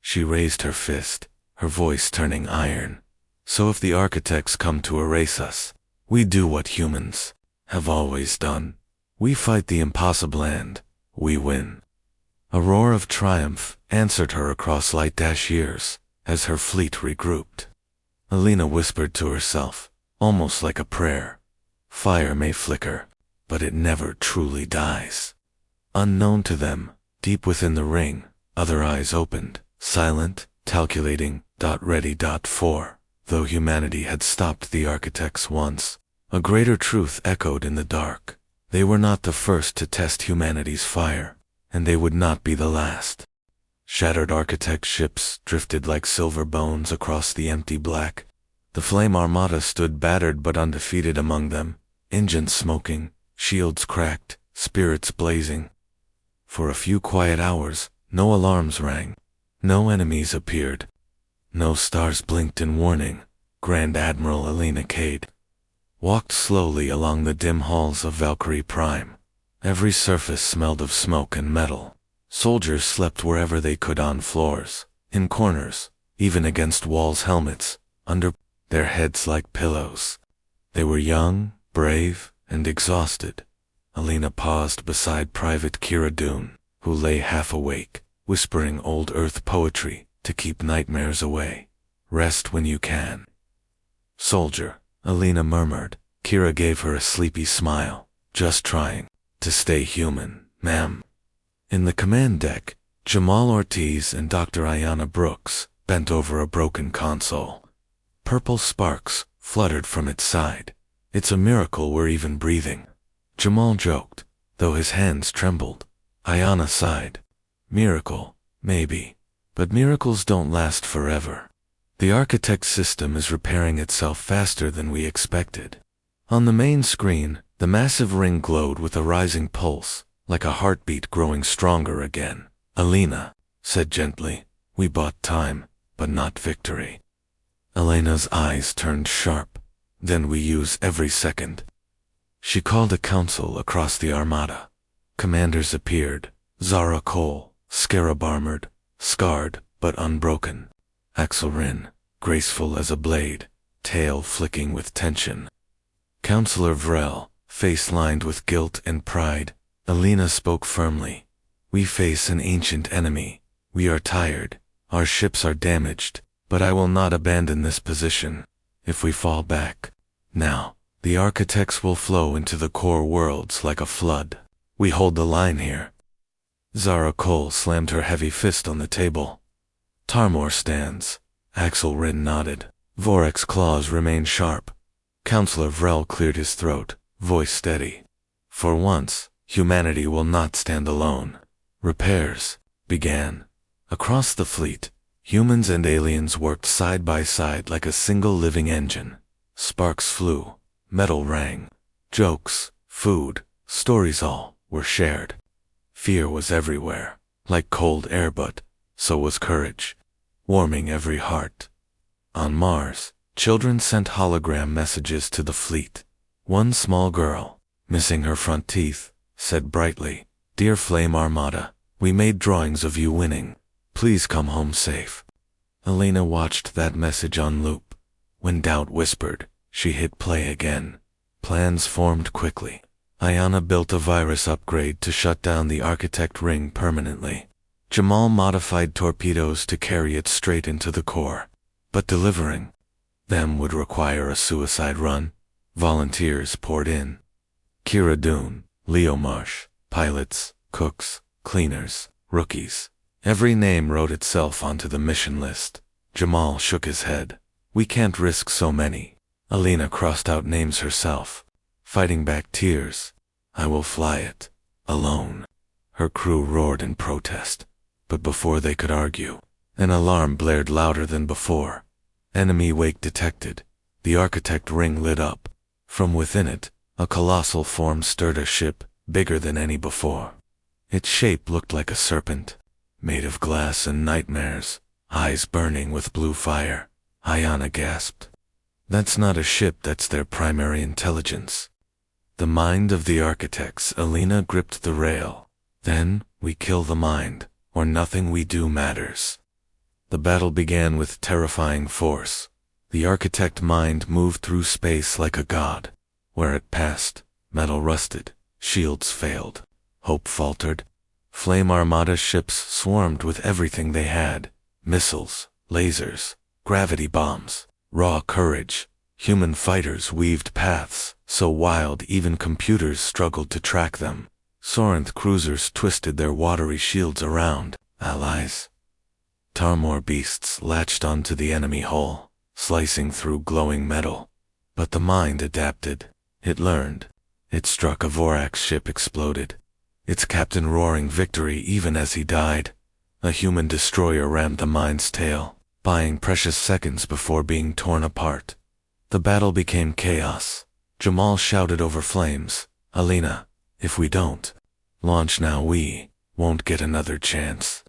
She raised her fist, her voice turning iron. So if the architects come to erase us, we do what humans have always done. We fight the impossible and we win. A roar of triumph answered her across light-years as her fleet regrouped. Alina whispered to herself, almost like a prayer. Fire may flicker, but it never truly dies. Unknown to them, deep within the ring, other eyes opened, silent, calculating, ready. For, though humanity had stopped the architects once, a greater truth echoed in the dark. They were not the first to test humanity's fire, and they would not be the last. Shattered architect ships drifted like silver bones across the empty black. The flame armada stood battered but undefeated among them, engines smoking, shields cracked, spirits blazing. For a few quiet hours, no alarms rang, no enemies appeared, no stars blinked in warning. Grand Admiral Elena Cade, walked slowly along the dim halls of Valkyrie Prime. Every surface smelled of smoke and metal. Soldiers slept wherever they could, on floors, in corners, even against walls, helmets under their heads like pillows. They were young, brave, and exhausted. Elena paused beside Private Kira Dune, who lay half awake, whispering old Earth poetry to keep nightmares away. Rest when you can. Soldier, Elena murmured. Kira gave her a sleepy smile. Just trying to stay human, ma'am. In the command deck, Jamal Ortiz and Dr. Ayanna Brooks bent over a broken console. Purple sparks fluttered from its side. It's a miracle we're even breathing, Jamal joked, though his hands trembled. Ayanna sighed. Miracle, maybe, but miracles don't last forever. The architect system is repairing itself faster than we expected. On the main screen, the massive ring glowed with a rising pulse, like a heartbeat growing stronger again. Elena said gently, we bought time, but not victory. Elena's eyes turned sharp. Then we use every second. She called a council across the armada. Commanders appeared. Zara Cole, scarab-armored, scarred but unbroken. Axel Rin, graceful as a blade, tail flicking with tension. Counselor Vrel, face lined with guilt and pride. Elena spoke firmly. We face an ancient enemy. We are tired. Our ships are damaged, but I will not abandon this position. If we fall back now, the architects will flow into the core worlds like a flood. We hold the line here. Zara Cole slammed her heavy fist on the table. Tarmor stands. Axel Rin nodded. Vorek's claws remain sharp. Counselor Vrel cleared his throat, voice steady. For once, humanity will not stand alone. Repairs began. Across the fleet, humans and aliens worked side by side like a single living engine. Sparks flew, metal rang. Jokes, food, stories all were shared. Fear was everywhere, like cold air, but so was courage, warming every heart. On Mars, children sent hologram messages to the fleet. One small girl, missing her front teeth, said brightly, Dear Flame Armada, we made drawings of you winning. Please come home safe. Elena watched that message on loop. When doubt whispered, she hit play again. Plans formed quickly. Ayanna built a virus upgrade to shut down the architect ring permanently. Jamal modified torpedoes to carry it straight into the core. But delivering them would require a suicide run. Volunteers poured in. Kira Dune, Leo Marsh, pilots, cooks, cleaners, rookies. Every name wrote itself onto the mission list. Jamal shook his head. We can't risk so many. Elena crossed out names herself, fighting back tears. I will fly it, alone. Her crew roared in protest. But before they could argue, an alarm blared louder than before. Enemy wake detected. The architect ring lit up. From within it, a colossal form stirred a ship, bigger than any before. Its shape looked like a serpent, made of glass and nightmares, eyes burning with blue fire. Ayanna gasped. That's not a ship, that's their primary intelligence. The mind of the architects. Elena gripped the rail. Then, we kill the mind, or nothing we do matters. The battle began with terrifying force. The architect mind moved through space like a god. Where it passed, metal rusted, shields failed, hope faltered. Flame Armada ships swarmed with everything they had. Missiles, lasers, gravity bombs, raw courage. Human fighters weaved paths so wild even computers struggled to track them. Sorinth cruisers twisted their watery shields around allies. Tarmor beasts latched onto the enemy hull, slicing through glowing metal. But the mind adapted. It learned. It struck a Vorax ship, exploded. Its captain roaring victory even as he died. A human destroyer rammed the mind's tail, buying precious seconds before being torn apart. The battle became chaos. Jamal shouted over flames, Elena, if we don't launch now, we won't get another chance.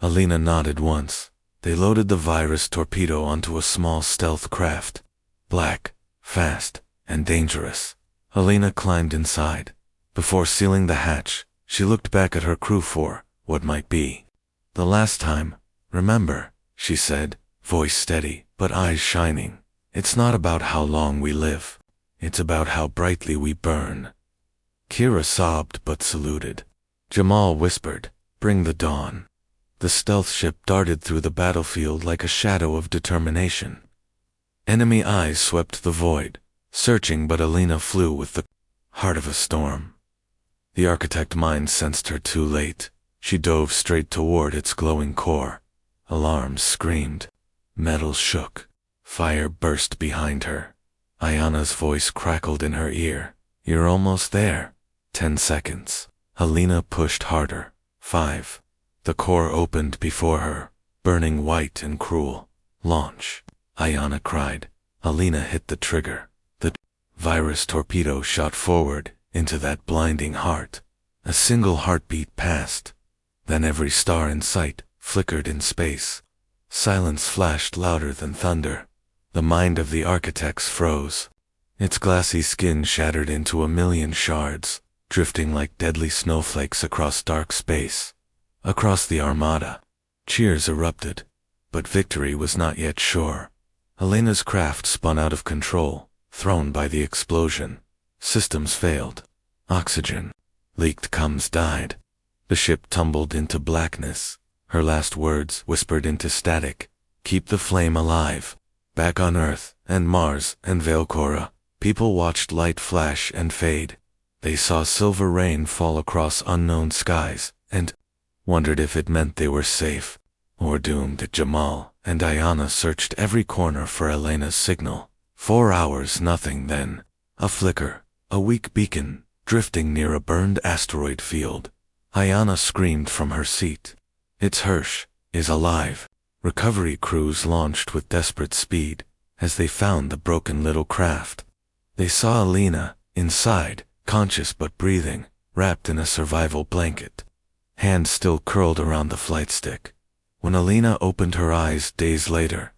Elena nodded once, They loaded the virus torpedo onto a small stealth craft. Black, fast, and dangerous. Alina climbed inside. Before sealing the hatch, she looked back at her crew for what might be the last time. Remember, she said, voice steady, but eyes shining. It's not about how long we live. It's about how brightly we burn. Kira sobbed but saluted. Jamal whispered, bring the dawn. The stealth ship darted through the battlefield like a shadow of determination. Enemy eyes swept the void, searching, but Alina flew with the heart of a storm. The architect mind sensed her too late. She dove straight toward its glowing core. Alarms screamed. Metal shook. Fire burst behind her. Ayana's voice crackled in her ear. You're almost there. 10 seconds. Alina pushed harder. 5. The core opened before her, burning white and cruel. Launch. Ayana cried. Alina hit the trigger. The virus torpedo shot forward into that blinding heart. A single heartbeat passed. Then every star in sight flickered in space. Silence flashed louder than thunder. The mind of the architects froze. Its glassy skin shattered into a million shards, drifting like deadly snowflakes across dark space. Across the armada, cheers erupted, but victory was not yet sure. Alina's craft spun out of control, thrown by the explosion. Systems failed. Oxygen leaked. Comms died. The ship tumbled into blackness. Her last words whispered into static. Keep the flame alive. Back on Earth, and Mars, and Velcora, people watched light flash and fade. They saw silver rain fall across unknown skies, and wondered if it meant they were safe or doomed. Jamal and Ayana searched every corner for Elena's signal. 4 hours, nothing. Then a flicker, a weak beacon, drifting near a burned asteroid field. Ayana screamed from her seat. It's Hirsch, is alive. Recovery crews launched with desperate speed as they found the broken little craft. They saw Alina, inside, conscious but breathing, wrapped in a survival blanket. Hands still curled around the flight stick. When Alina opened her eyes days later,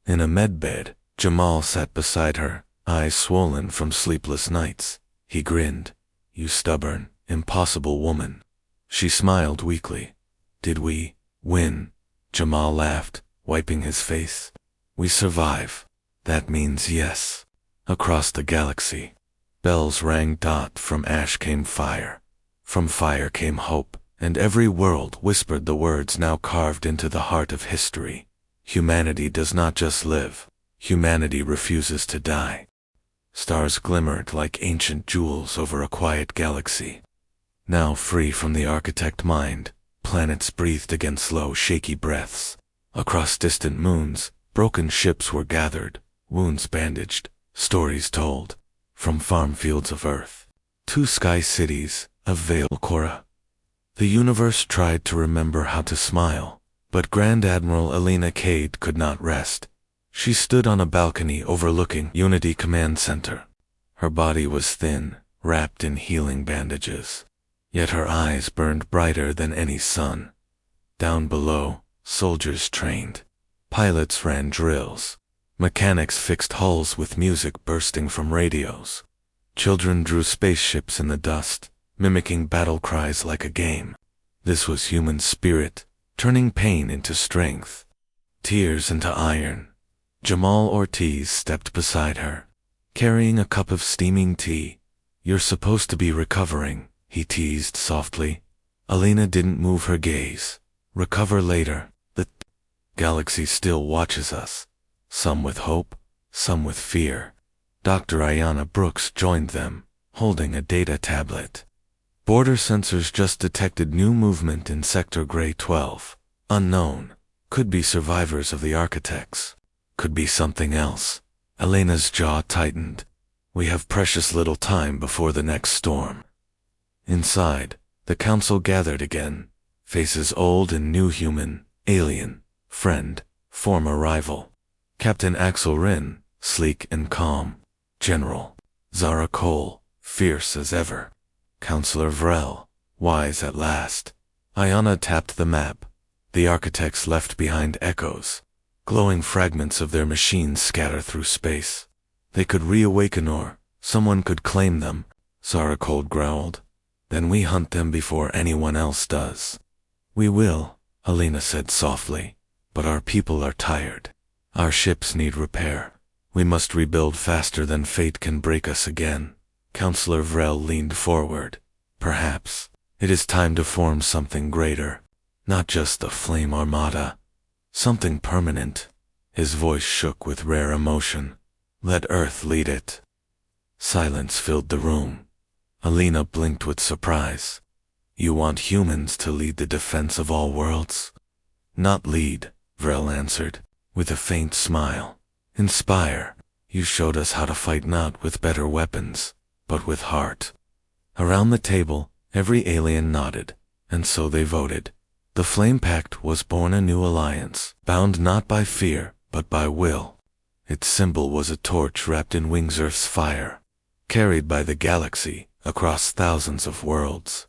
in a medbed, Jamal sat beside her, eyes swollen from sleepless nights. He grinned. You stubborn, impossible woman. She smiled weakly. Did we win? Jamal laughed, wiping his face. We survive. That means yes. Across the galaxy, bells rang. From ash came fire. From fire came hope, and every world whispered the words now carved into the heart of history. Humanity does not just live. Humanity refuses to die. Stars glimmered like ancient jewels over a quiet galaxy. Now free from the architect mind, planets breathed again slow, shaky breaths. Across distant moons, broken ships were gathered, wounds bandaged, stories told. From farm fields of Earth, 2 sky cities of Velcora. The universe tried to remember how to smile, but Grand Admiral Alina Cade could not rest. She stood on a balcony overlooking Unity Command Center. Her body was thin, wrapped in healing bandages. Yet her eyes burned brighter than any sun. Down below, soldiers trained. Pilots ran drills. Mechanics fixed hulls with music bursting from radios. Children drew spaceships in the dust, mimicking battle cries like a game. This was human spirit, turning pain into strength, tears into iron. Jamal Ortiz stepped beside her, carrying a cup of steaming tea. You're supposed to be recovering, he teased softly. Alina didn't move her gaze. Recover later. The galaxy still watches us. Some with hope, some with fear. Dr. Ayana Brooks joined them, holding a data tablet. Border sensors just detected new movement in Sector Gray 12. Unknown. Could be survivors of the architects. Could be something else. Elena's jaw tightened. We have precious little time before the next storm. Inside, the council gathered again. Faces old and new, human, alien, friend, former rival. Captain Axel Rinn, sleek and calm. General Zara Cole, fierce as ever. Counselor Vrel, wise at last. Ayana tapped the map. The architects left behind echoes. Glowing fragments of their machines scatter through space. They could reawaken or someone could claim them, Zaracold growled. Then we hunt them before anyone else does. We will, Alina said softly, but our people are tired. Our ships need repair. We must rebuild faster than fate can break us again. Counselor Vrel leaned forward. Perhaps it is time to form something greater. Not just the Flame Armada. Something permanent. His voice shook with rare emotion. Let Earth lead it. Silence filled the room. Alina blinked with surprise. You want humans to lead the defense of all worlds? Not lead, Vrel answered, with a faint smile. Inspire. You showed us how to fight not with better weapons, but with heart. Around the table, every alien nodded, and so they voted. The Flame Pact was born a new alliance, bound not by fear, but by will. Its symbol was a torch wrapped in Wingsurf's fire, carried by the galaxy across thousands of worlds.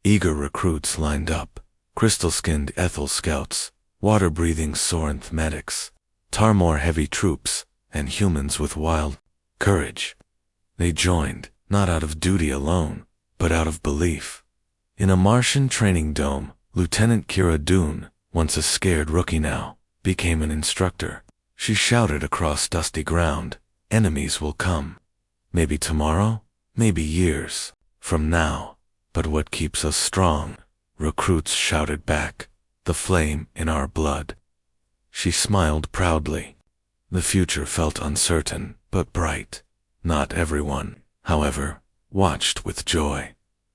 Eager recruits lined up, crystal-skinned Ethel scouts, water-breathing Sorinth medics, Tarmor heavy troops, and humans with wild courage. They joined, not out of duty alone, but out of belief. In a Martian training dome, Lieutenant Kira Dune, once a scared rookie now, became an instructor. She shouted across dusty ground, enemies will come. Maybe tomorrow, maybe years from now. But what keeps us strong? Recruits shouted back, the flame in our blood. She smiled proudly. The future felt uncertain, but bright. Not everyone, however, watched with joy.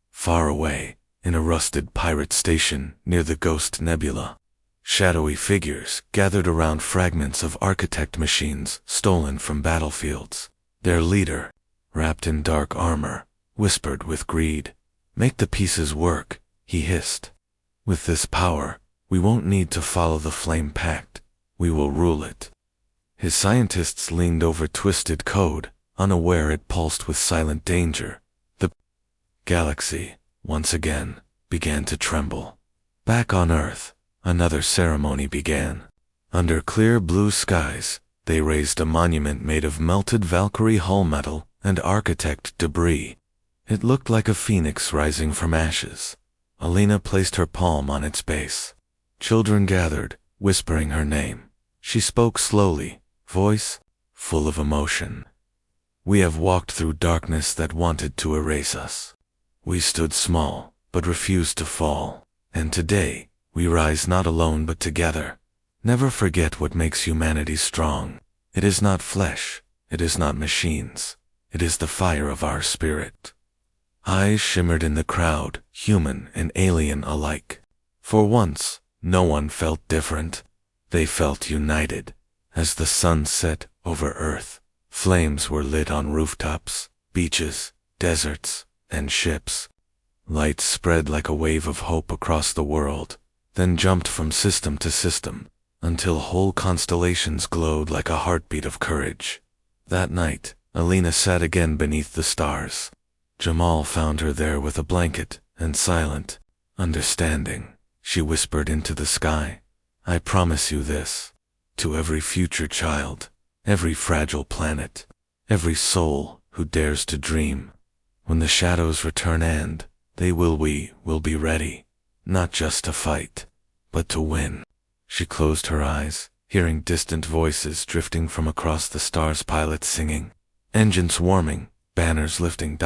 Far away, in a rusted pirate station near the Ghost Nebula, shadowy figures gathered around fragments of architect machines stolen from battlefields. Their leader, wrapped in dark armor, whispered with greed. Make the pieces work, he hissed. With this power, we won't need to follow the Flame Pact. We will rule it. His scientists leaned over twisted code, unaware it pulsed with silent danger. The galaxy, once again, began to tremble. Back on Earth, another ceremony began. Under clear blue skies, they raised a monument made of melted Valkyrie hull metal and architect debris. It looked like a phoenix rising from ashes. Alina placed her palm on its base. Children gathered, whispering her name. She spoke slowly, voice full of emotion. We have walked through darkness that wanted to erase us. We stood small, but refused to fall. And today, we rise not alone but together. Never forget what makes humanity strong. It is not flesh, it is not machines. It is the fire of our spirit. Eyes shimmered in the crowd, human and alien alike. For once, no one felt different. They felt united. As the sun set over Earth, flames were lit on rooftops, beaches, deserts, and ships. Light spread like a wave of hope across the world, then jumped from system to system, until whole constellations glowed like a heartbeat of courage. That night, Alina sat again beneath the stars. Jamal found her there with a blanket, and silent, understanding. She whispered into the sky, I promise you this. To every future child, every fragile planet, every soul who dares to dream. When the shadows return and we will be ready, not just to fight, but to win. She closed her eyes, hearing distant voices drifting from across the stars, pilots singing, engines warming, banners lifting.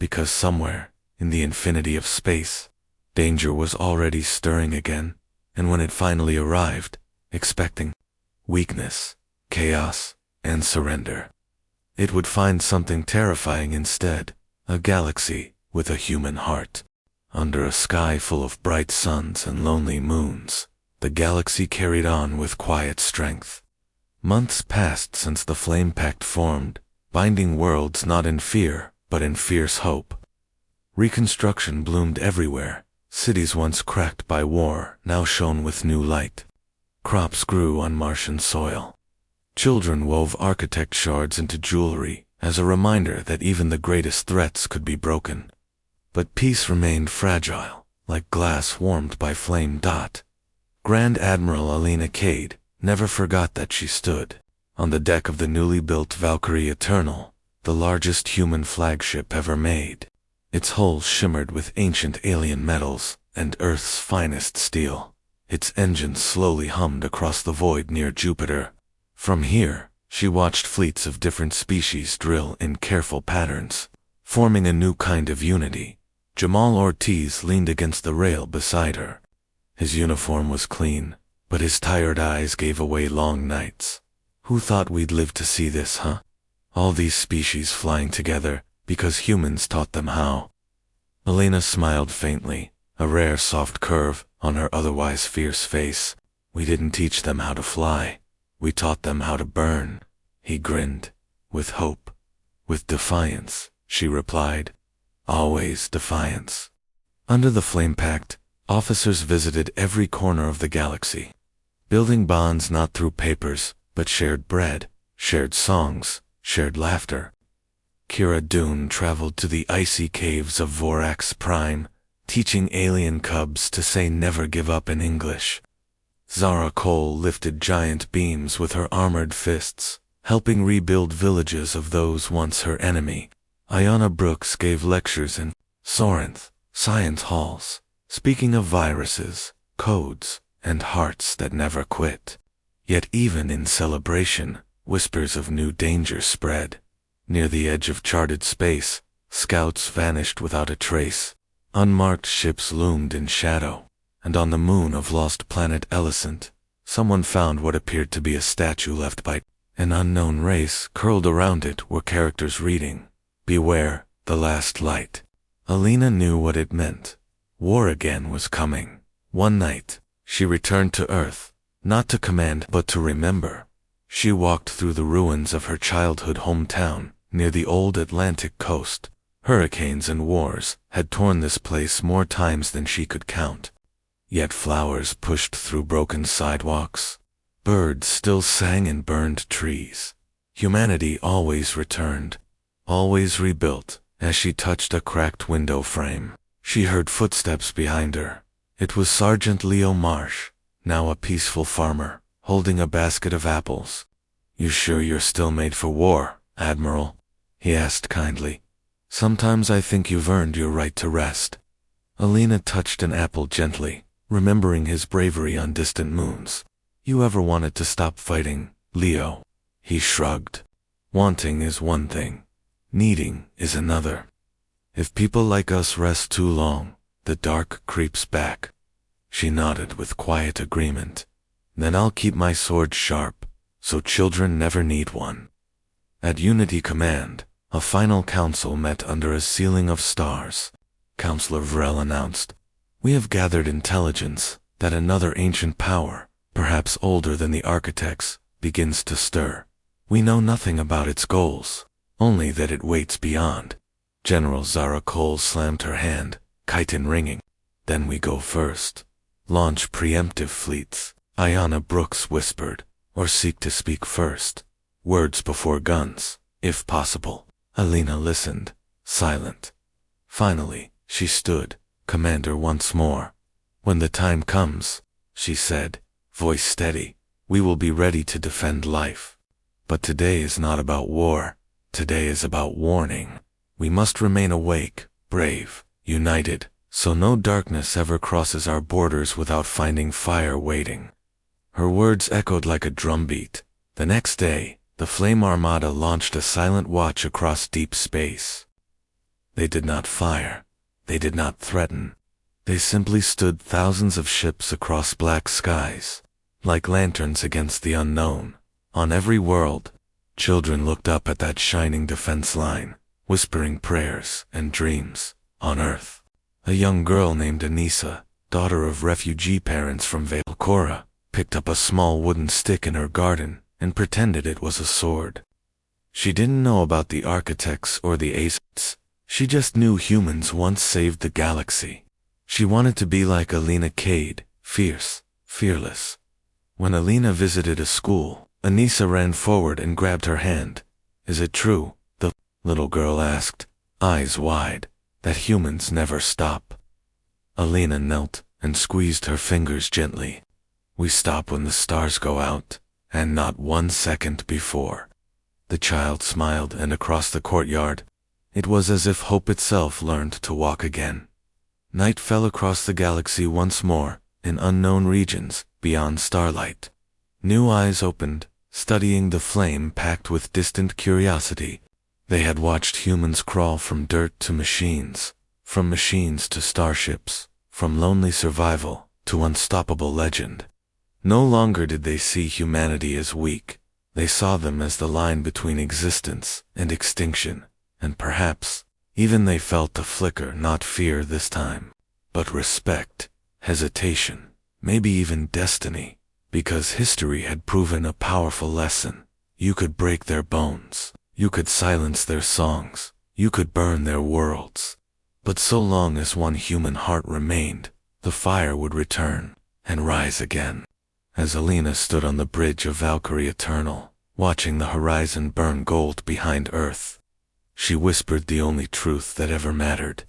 Because somewhere, in the infinity of space, danger was already stirring again, and when it finally arrived, expecting weakness, chaos, and surrender. It would find something terrifying instead, a galaxy with a human heart. Under a sky full of bright suns and lonely moons, the galaxy carried on with quiet strength. Months passed since the Flame Pact formed, binding worlds not in fear, but in fierce hope. Reconstruction bloomed everywhere. Cities once cracked by war now shone with new light. Crops grew on Martian soil. Children wove architect shards into jewelry as a reminder that even the greatest threats could be broken. But peace remained fragile, like glass warmed by flame. Grand Admiral Alina Cade never forgot that she stood on the deck of the newly built Valkyrie Eternal, the largest human flagship ever made. Its hull shimmered with ancient alien metals and Earth's finest steel. Its engines slowly hummed across the void near Jupiter. From here, she watched fleets of different species drill in careful patterns, forming a new kind of unity. Jamal Ortiz leaned against the rail beside her. His uniform was clean, but his tired eyes gave away long nights. Who thought we'd live to see this, huh? All these species flying together because humans taught them how. Elena smiled faintly, a rare soft curve on her otherwise fierce face. We didn't teach them how to fly. We taught them how to burn. He grinned. With hope. With defiance, she replied. Always defiance. Under the Flame Pact, officers visited every corner of the galaxy, building bonds not through papers, but shared bread, shared songs, shared laughter. Kira Dune traveled to the icy caves of Vorax Prime, teaching alien cubs to say never give up in English. Zara Cole lifted giant beams with her armored fists, helping rebuild villages of those once her enemy. Ayanna Brooks gave lectures in Sorinth science halls, speaking of viruses, codes, and hearts that never quit. Yet even in celebration, whispers of new danger spread. Near the edge of charted space, scouts vanished without a trace. Unmarked ships loomed in shadow, and on the moon of lost planet Elicent, someone found what appeared to be a statue left by an unknown race. Curled around it were characters reading, "Beware, the last light." Alina knew what it meant. War again was coming. One night, she returned to Earth, not to command but to remember. She walked through the ruins of her childhood hometown, near the old Atlantic coast. Hurricanes and wars had torn this place more times than she could count. Yet flowers pushed through broken sidewalks. Birds still sang in burned trees. Humanity always returned, always rebuilt. As she touched a cracked window frame, she heard footsteps behind her. It was Sergeant Leo Marsh, now a peaceful farmer, holding a basket of apples. "You sure you're still made for war, Admiral?" he asked kindly. "Sometimes I think you've earned your right to rest." Alina touched an apple gently, remembering his bravery on distant moons. "You ever wanted to stop fighting, Leo?" He shrugged. "Wanting is one thing. Needing is another. If people like us rest too long, the dark creeps back." She nodded with quiet agreement. "Then I'll keep my sword sharp, so children never need one." At Unity Command, a final council met under a ceiling of stars. Counselor Vrel announced, "We have gathered intelligence that another ancient power, perhaps older than the architects, begins to stir. We know nothing about its goals, only that it waits beyond." General Zara Cole slammed her hand, chitin ringing. "Then we go first. Launch preemptive fleets," Ayanna Brooks whispered, "or seek to speak first. Words before guns, if possible." Alina listened, silent. Finally, she stood, "Commander once more. When the time comes," she said, voice steady, "we will be ready to defend life. But today is not about war. Today is about warning. We must remain awake, brave, united, so no darkness ever crosses our borders without finding fire waiting." Her words echoed like a drumbeat. The next day, the Flame Armada launched a silent watch across deep space. They did not fire. They did not threaten. They simply stood thousands of ships across black skies, like lanterns against the unknown. On every world, children looked up at that shining defense line, whispering prayers and dreams. On Earth, a young girl named Anissa, daughter of refugee parents from Valcora, picked up a small wooden stick in her garden and pretended it was a sword. She didn't know about the architects or the Aces. She just knew humans once saved the galaxy. She wanted to be like Alina Cade, fierce, fearless. When Alina visited a school, Anissa ran forward and grabbed her hand. "Is it true," the little girl asked, eyes wide, "that humans never stop?" Alina knelt and squeezed her fingers gently. We stop when the stars go out, and not 1 second before. The child smiled, and across the courtyard, it was as if hope itself learned to walk again. Night fell across the galaxy once more, in unknown regions, beyond starlight. New eyes opened, studying the flame packed with distant curiosity. They had watched humans crawl from dirt to machines, from machines to starships, from lonely survival to unstoppable legend. No longer did they see humanity as weak. They saw them as the line between existence and extinction, and perhaps even they felt the flicker, not fear this time, but respect, hesitation, maybe even destiny, because history had proven a powerful lesson. You could break their bones, you could silence their songs, you could burn their worlds, but so long as one human heart remained, the fire would return and rise again. As Alina stood on the bridge of Valkyrie Eternal, watching the horizon burn gold behind Earth, she whispered the only truth that ever mattered.